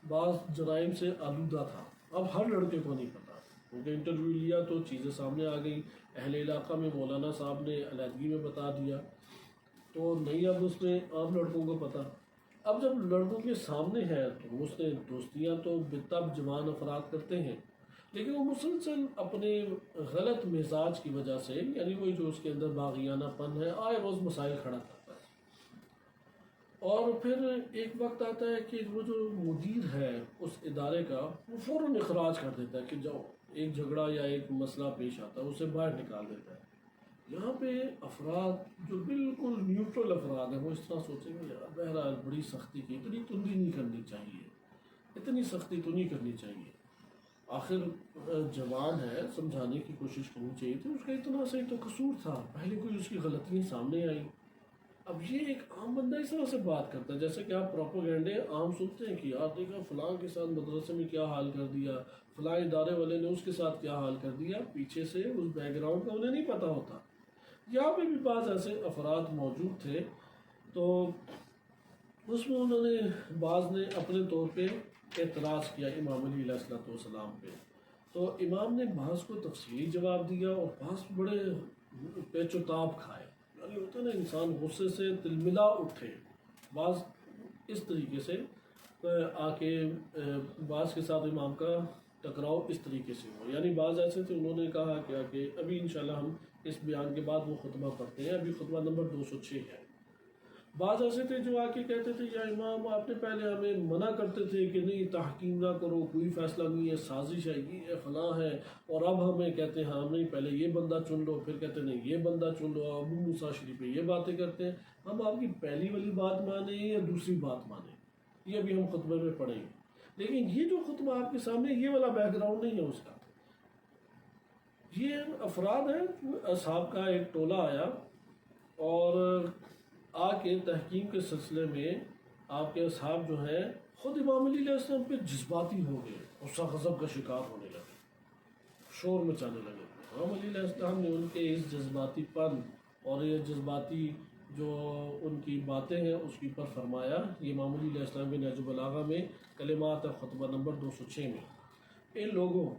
بعض جرائم سے آلودہ تھا، اب ہر لڑکے کو نہیں پتا، کیونکہ انٹرویو لیا تو چیزیں سامنے آ گئیں، اہل علاقہ میں مولانا صاحب نے علیحدگی میں بتا دیا، تو نہیں اب اس میں عام لڑکوں کو پتا۔ اب جب لڑکوں کے سامنے ہے تو اس نے دوستیاں تو بتب جوان افراد کرتے ہیں، لیکن وہ مسلسل اپنے غلط مزاج کی وجہ سے، یعنی وہی جو اس کے اندر باغیانہ پن ہے، آئے روز مسائل کھڑا کرتا ہے۔ اور پھر ایک وقت آتا ہے کہ وہ جو مدیر ہے اس ادارے کا، وہ فوراً اخراج کر دیتا ہے کہ جاؤ، ایک جھگڑا یا ایک مسئلہ پیش آتا ہے اسے باہر نکال دیتا ہے۔ یہاں پہ افراد جو بالکل نیوٹرل افراد ہیں وہ اس طرح سوچیں گے یار بہرحال بڑی سختی کی، اتنی تندی نہیں کرنی چاہیے، اتنی سختی تو نہیں کرنی چاہیے، آخر جوان ہے، سمجھانے کی کوشش کرنی چاہیے تھی، اس کا اتنا صحیح تو قصور تھا، پہلے کوئی اس کی غلطیاں سامنے آئی۔ اب یہ ایک عام بندہ اس طرح سے بات کرتا ہے جیسے کہ آپ پروپیگنڈے عام سنتے ہیں کہ یار دیکھا فلاں کے ساتھ مدرسے میں کیا حال کر دیا، فلاں ادارے والے نے اس کے ساتھ کیا حال کر دیا، پیچھے سے اس بیک گراؤنڈ کا انہیں نہیں پتہ ہوتا۔ یہاں پہ بھی بعض ایسے افراد موجود تھے، تو اس میں انہوں نے بعض نے اپنے طور پہ اعتراض کیا امام علی علیہ السلام پہ، تو امام نے بعض کو تفصیلی جواب دیا اور بعض بڑے پیچ و تاب کھائے، یعنی ہوتا ہے نا انسان غصے سے تلملا اٹھے، بعض اس طریقے سے آ کے بعض کے ساتھ امام کا ٹکراؤ اس طریقے سے ہو، یعنی بعض ایسے تھے انہوں نے کہا کہ ابھی انشاءاللہ ہم اس بیان کے بعد وہ خطبہ پڑھتے ہیں، ابھی خطبہ نمبر 206 ہے۔ بعض ایسے تھے جو آ کے کہتے تھے یا امام آپ نے پہلے ہمیں منع کرتے تھے کہ نہیں تحکیم نہ کرو، کوئی فیصلہ نہیں ہے، سازش ہے، یہ ہے، فلاں ہے، اور اب ہمیں کہتے ہیں ہاں نہیں پہلے یہ بندہ چن لو، پھر کہتے نہیں یہ بندہ چن لو، ابو موسیٰ شریف پہ یہ باتیں کرتے ہیں، ہم آپ کی پہلی والی بات مانیں یا دوسری بات مانیں، یہ ابھی ہم خطبے میں پڑھیں گے۔ لیکن یہ جو خطبہ آپ کے سامنے یہ والا بیک گراؤنڈ نہیں ہے اس کا، یہ افراد ہیں، اصحاب کا ایک ٹولہ آیا اور آ کے تحکیم کے سلسلے میں آپ کے اصحاب جو ہیں خود امام علی علیہ السلام پہ جذباتی ہو گئے، غصہ غضب کا شکار ہونے لگے، شور مچانے لگے۔ امام علی علیہ السلام نے ان کے اس جذباتی پن اور یہ جذباتی جو ان کی باتیں ہیں اس کے اوپر فرمایا، یہ امام علی علیہ السلام کے نہج البلاغہ میں کلمات خطبہ نمبر 206 میں، اے لوگوں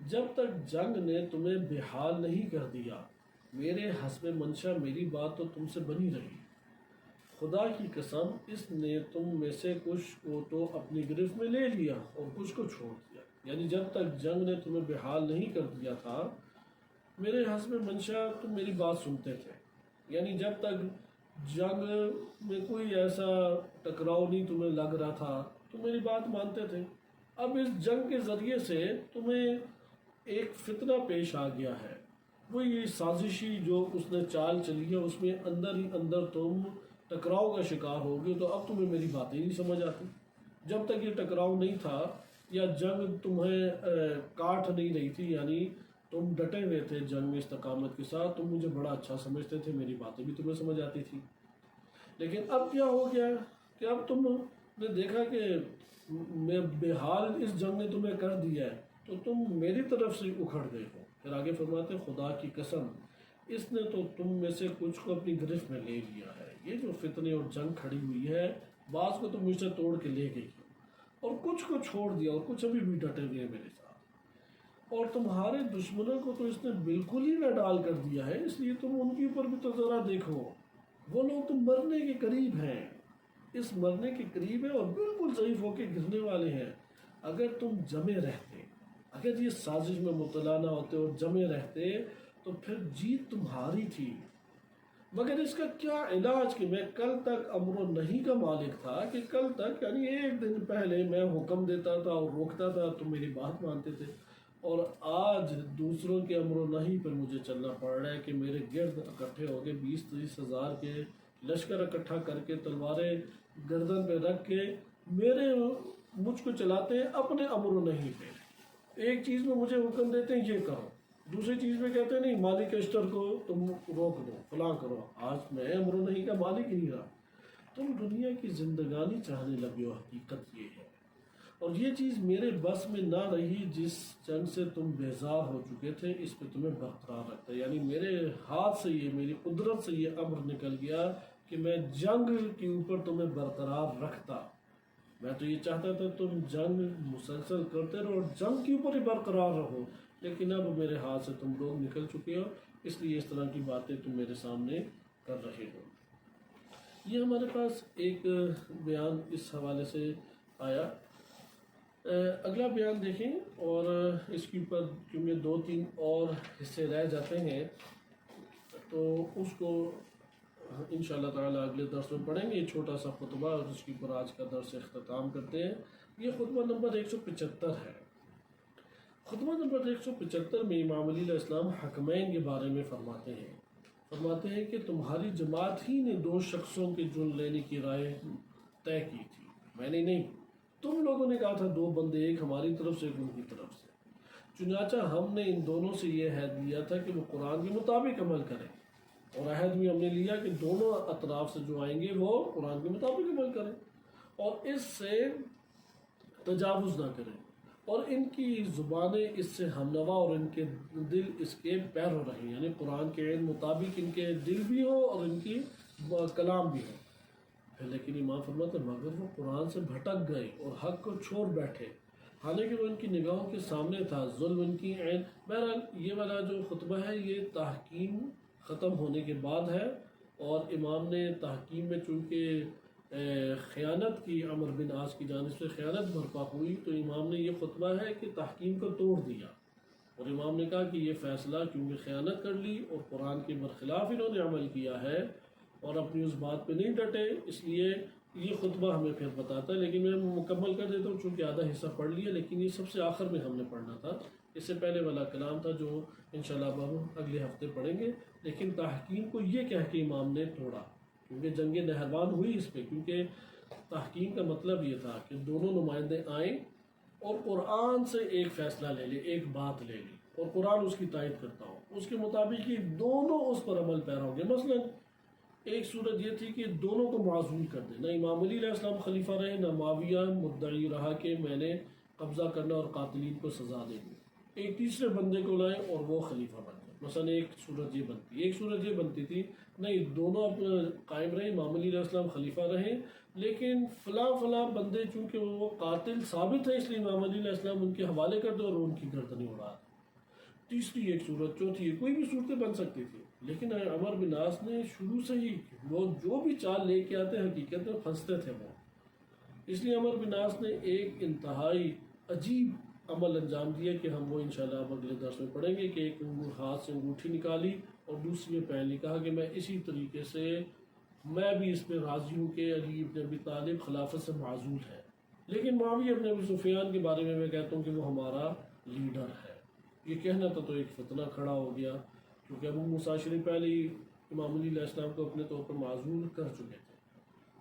جب تک جنگ نے تمہیں بے حال نہیں کر دیا، میرے حسب منشا میری بات تو تم سے بنی رہی، خدا کی قسم اس نے تم میں سے کچھ کو تو اپنی گرفت میں لے لیا اور کچھ کو چھوڑ دیا، یعنی جب تک جنگ نے تمہیں بے حال نہیں کر دیا تھا میرے حسب منشا تم میری بات سنتے تھے، یعنی جب تک جنگ میں کوئی ایسا ٹکراؤ نہیں تمہیں لگ رہا تھا تو میری بات مانتے تھے۔ اب اس جنگ کے ذریعے سے تمہیں ایک فتنہ پیش آ گیا ہے، وہ یہ سازشی جو اس نے چال چلی ہے اس میں اندر ہی اندر تم ٹکراؤ کا شکار ہوگے، تو اب تمہیں میری باتیں نہیں سمجھ آتی۔ جب تک یہ ٹکراؤ نہیں تھا یا جنگ تمہیں کاٹ نہیں رہی تھی، یعنی تم ڈٹے ہوئے تھے جنگ میں استقامت کے ساتھ، تم مجھے بڑا اچھا سمجھتے تھے، میری باتیں بھی تمہیں سمجھ آتی تھی۔ لیکن اب کیا ہو گیا کہ اب تم نے دیکھا کہ میں بے حال اس جنگ نے تمہیں کر دیا ہے، تو تم میری طرف سے اکھڑ گئے ہو۔ پھر آگے فرماتے ہیں خدا کی قسم اس نے تو تم میں سے کچھ کو اپنی گرفت میں لے لیا ہے، یہ جو فتنے اور جنگ کھڑی ہوئی ہے بعض کو تم مجھ سے توڑ کے لے گئی اور کچھ کو چھوڑ دیا اور کچھ ابھی بھی ڈٹے ہوئے میرے ساتھ، اور تمہارے دشمنوں کو تو اس نے بالکل ہی نہ ڈال کر دیا ہے، اس لیے تم ان کے اوپر بھی تو ذرا دیکھو، وہ لوگ تم مرنے کے قریب ہیں، اس مرنے کے قریب ہیں اور بالکل ضعیف ہو کے گرنے والے ہیں، اگر تم جمے رہتے، اگر یہ سازش میں مطلع نہ ہوتے اور جمے رہتے تو پھر جیت تمہاری تھی، مگر اس کا کیا علاج کہ میں کل تک امر و نہیں کا مالک تھا، کہ کل تک یعنی ایک دن پہلے میں حکم دیتا تھا اور روکتا تھا تم میری بات مانتے تھے، اور آج دوسروں کے امر و نہیں پر مجھے چلنا پڑ رہا ہے کہ میرے گرد اکٹھے ہو کے 20-30 ہزار کے لشکر اکٹھا کر کے تلواریں گردن پہ رکھ کے مجھ کو چلاتے ہیں اپنے امر و نہیں پہ، ایک چیز میں مجھے حکم دیتے ہیں یہ کرو، دوسری چیز میں کہتے ہیں نہیں مالک اشتر کو تم روک دو، فلاں کرو، آج میں امر و نہیں کا مالک ہی نہیں رہا، تم دنیا کی زندگانی چاہنے لگے ہو، حقیقت یہ ہے، اور یہ چیز میرے بس میں نہ رہی، جس جنگ سے تم بیزار ہو چکے تھے اس پہ تمہیں برقرار رکھتا ہے، یعنی میرے ہاتھ سے یہ میری قدرت سے یہ امر نکل گیا کہ میں جنگ کے اوپر تمہیں برقرار رکھتا، میں تو یہ چاہتا تھا تم جنگ مسلسل کرتے رہو اور جنگ کے اوپر ہی برقرار رہو، لیکن اب میرے ہاتھ سے تم لوگ نکل چکے ہو، اس لیے اس طرح کی باتیں تم میرے سامنے کر رہے ہو۔ یہ ہمارے پاس ایک بیان اس حوالے سے آیا اگلا بیان دیکھیں اور اس کے اوپر کیونکہ 2-3 اور حصے رہ جاتے ہیں تو اس کو انشاءاللہ تعالیٰ اگلے درس میں پڑھیں گے. یہ چھوٹا سا خطبہ اور اس کے اوپر آج کا درس اختتام کرتے ہیں. یہ خطبہ نمبر 175 ہے. خطبہ نمبر 175 میں امام علی علیہ السلام حکمین کے بارے میں فرماتے ہیں کہ تمہاری جماعت ہی نے 2 شخصوں کے چن لینے کی رائے طے کی تھی، میں نے نہیں. تم لوگوں نے کہا تھا 2 بندے، ایک ہماری طرف سے ایک ان کی طرف سے. چنانچہ ہم نے ان دونوں سے یہ عہد لیا تھا کہ وہ قرآن کے مطابق عمل کریں، اور عہد بھی ہم نے لیا کہ دونوں اطراف سے جو آئیں گے وہ قرآن کے مطابق عمل کریں اور اس سے تجاوز نہ کریں، اور ان کی زبانیں اس سے ہمنوا اور ان کے دل اس کے پیرو رہیں، یعنی قرآن کے عین مطابق ان کے دل بھی ہو اور ان کی کلام بھی ہو. لیکن امام فرماتے ہیں مگر وہ قرآن سے بھٹک گئے اور حق کو چھوڑ بیٹھے، حالانکہ وہ ان کی نگاہوں کے سامنے تھا، ظلم ان کی عین. بہرحال یہ والا جو خطبہ ہے یہ تحکیم ختم ہونے کے بعد ہے، اور امام نے تحکیم میں چونکہ خیانت کی، عمر بن عاص کی جانب سے خیانت برپا ہوئی، تو امام نے یہ خطبہ ہے کہ تحکیم کو توڑ دیا، اور امام نے کہا کہ یہ فیصلہ کیونکہ خیانت کر لی اور قرآن کے برخلاف انہوں نے عمل کیا ہے اور اپنی اس بات پہ نہیں ڈٹے، اس لیے یہ خطبہ ہمیں پھر بتاتا ہے. لیکن میں مکمل کر دیتا ہوں چونکہ آدھا حصہ پڑھ لیا، لیکن یہ سب سے آخر میں ہم نے پڑھنا تھا. اس سے پہلے والا کلام تھا جو انشاءاللہ اب ہم اگلے ہفتے پڑھیں گے. لیکن تحکیم کو یہ کہہ کے امام نے توڑا کیونکہ جنگ نہروان ہوئی اس پہ، کیونکہ تحکیم کا مطلب یہ تھا کہ دونوں نمائندے آئیں اور قرآن سے ایک فیصلہ لے لیں، ایک بات لے لی اور قرآن اس کی تائید کرتا ہو، اس کے مطابق ہی دونوں اس پر عمل پیرا ہوں گے. مثلا ایک صورت یہ تھی کہ دونوں کو معزول کر دیں، نہ امام علی علیہ السلام خلیفہ رہے نہ معاویہ مدعی رہا کہ میں نے قبضہ کرنا اور قاتلین کو سزا دینی. ایک تیسرے بندے کو لائیں اور وہ خلیفہ بن جائے. مثلا ایک صورت یہ بنتی، ایک صورت یہ بنتی تھی نہیں دونوں قائم رہے، امام علی علیہ السلام خلیفہ رہیں، لیکن فلاں بندے چونکہ وہ قاتل ثابت ہے اس لیے امام علی علیہ السلام ان کے حوالے کر دو اور ان کی گردنیں اڑا دیں. تیسری ایک صورت، چوتھی ایک، کوئی بھی صورتیں بن سکتی تھی. لیکن عمر بن عاص نے شروع سے ہی وہ جو بھی چال لے کے آتے حقیقت میں پھنستے تھے وہ، اس لیے عمر بن عاص نے ایک انتہائی عجیب عمل انجام دیا کہ ہم وہ انشاءاللہ اب اگلے درس میں پڑھیں گے. کہ ایک ہاتھ سے انگوٹھی نکالی اور دوسری میں پہن لی، کہا کہ میں اسی طریقے سے میں بھی اس پہ راضی ہوں کہ علی ابن ابی طالب خلافت سے معزول ہے، لیکن معاویہ ابن ابی سفیان کے بارے میں کہتا ہوں کہ وہ ہمارا لیڈر ہے. یہ کہنا تھا تو ایک فتنہ کھڑا ہو گیا، کیونکہ ابو موسیٰ اشعری پہلے ہی امام علی علیہ السلام کو اپنے طور پر معزول کر چکے تھے.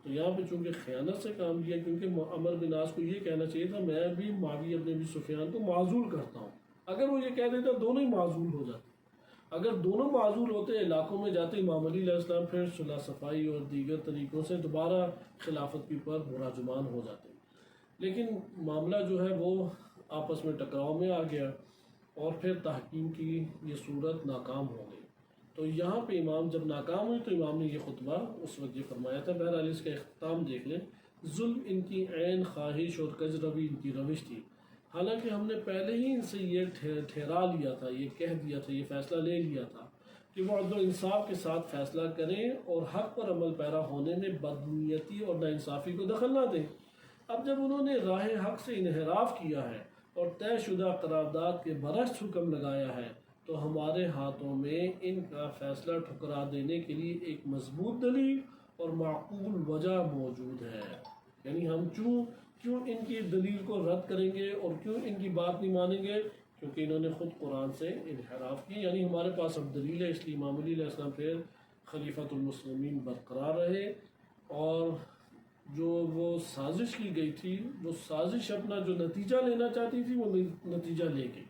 تو یہاں پہ چونکہ خیانت سے کام لیا، کیونکہ عمر بن عاص کو یہ کہنا چاہیے تھا میں بھی معاویہ ابن ابی سفیان کو معزول کرتا ہوں. اگر وہ یہ کہہ دیتا دونوں ہی معزول ہو جاتے، اگر دونوں معزول ہوتے علاقوں میں جاتے امام علی علیہ السلام پھر صلح صفائی اور دیگر طریقوں سے دوبارہ خلافت کے اوپر براجمان ہو جاتے. لیکن معاملہ جو ہے وہ آپس میں ٹکراؤ میں آ گیا اور پھر تحکیم کی یہ صورت ناکام ہو گئی. تو یہاں پہ امام جب ناکام ہوئی تو امام نے یہ خطبہ اس وقت یہ فرمایا تھا. بہرحال اس کا اختتام دیکھ لیں. ظلم ان کی عین خواہش اور کجروی ان کی روش تھی، حالانکہ ہم نے پہلے ہی ان سے یہ ٹھہرا لیا تھا، یہ کہہ دیا تھا، یہ فیصلہ لے لیا تھا کہ وہ عدل و انصاف کے ساتھ فیصلہ کریں اور حق پر عمل پیرا ہونے میں بدنیتی اور ناانصافی کو دخل نہ دیں. اب جب انہوں نے راہ حق سے انحراف کیا ہے اور طے شدہ قرارداد کے برعکس حکم لگایا ہے تو ہمارے ہاتھوں میں ان کا فیصلہ ٹھکرا دینے کے لیے ایک مضبوط دلیل اور معقول وجہ موجود ہے. یعنی ہم کیوں ان کی دلیل کو رد کریں گے اور کیوں ان کی بات نہیں مانیں گے؟ کیونکہ انہوں نے خود قرآن سے انحراف کی. یعنی ہمارے پاس اب دلیل ہے، اس لیے امام علی علیہ السلام پھر خلیفۃ المسلمین برقرار رہے، اور جو وہ سازش کی گئی تھی وہ سازش اپنا جو نتیجہ لینا چاہتی تھی وہ نتیجہ لے گئی،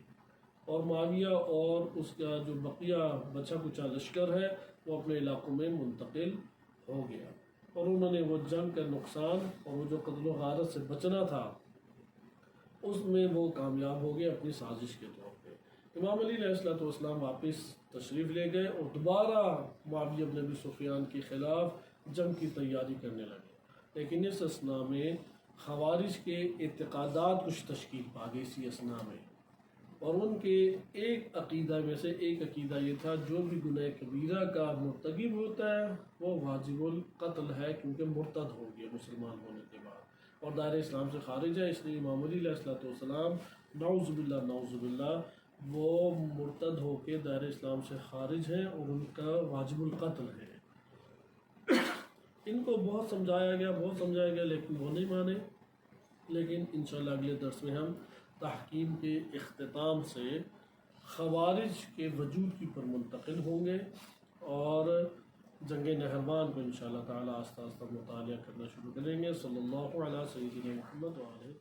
اور معاویہ اور اس کا جو بقیہ بچا کچا لشکر ہے وہ اپنے علاقوں میں منتقل ہو گیا، اور انہوں نے وہ جنگ کا نقصان اور وہ جو قتل و غارت سے بچنا تھا اس میں وہ کامیاب ہو گئے اپنی سازش کے طور پہ. امام علی علیہ السلام واپس تشریف لے گئے اور دوبارہ معاویہ بن ابی سفیان کے خلاف جنگ کی تیاری کرنے لگے. لیکن اس اثناء میں خوارج کے اعتقادات کچھ تشکیل پا گئی اسی اثناء میں، اور ان کے ایک عقیدہ میں سے ایک عقیدہ یہ تھا جو بھی گناہ کبیرہ کا مرتکب ہوتا ہے وہ واجب القتل ہے، کیونکہ مرتد ہو گیا مسلمان ہونے کے بعد. اور دائرہ اسلام سے خارج ہے، اس لیے امام علی علیہ السلام نعوذ باللہ وہ مرتد ہو کے دائرہ اسلام سے خارج ہیں اور ان کا واجب القتل ہے۔ ان کو بہت سمجھایا گیا لیکن وہ نہیں مانے، لیکن انشاءاللہ اگلے درس میں ہم تحکیم کے اختتام سے خوارج کے وجود کی پر منتقل ہوں گے اور جنگ نہروان کو انشاءاللہ تعالی آہستہ آہستہ مطالعہ کرنا شروع کریں گے۔ صلی اللہ علیہ سیدنا محمد وعلیہ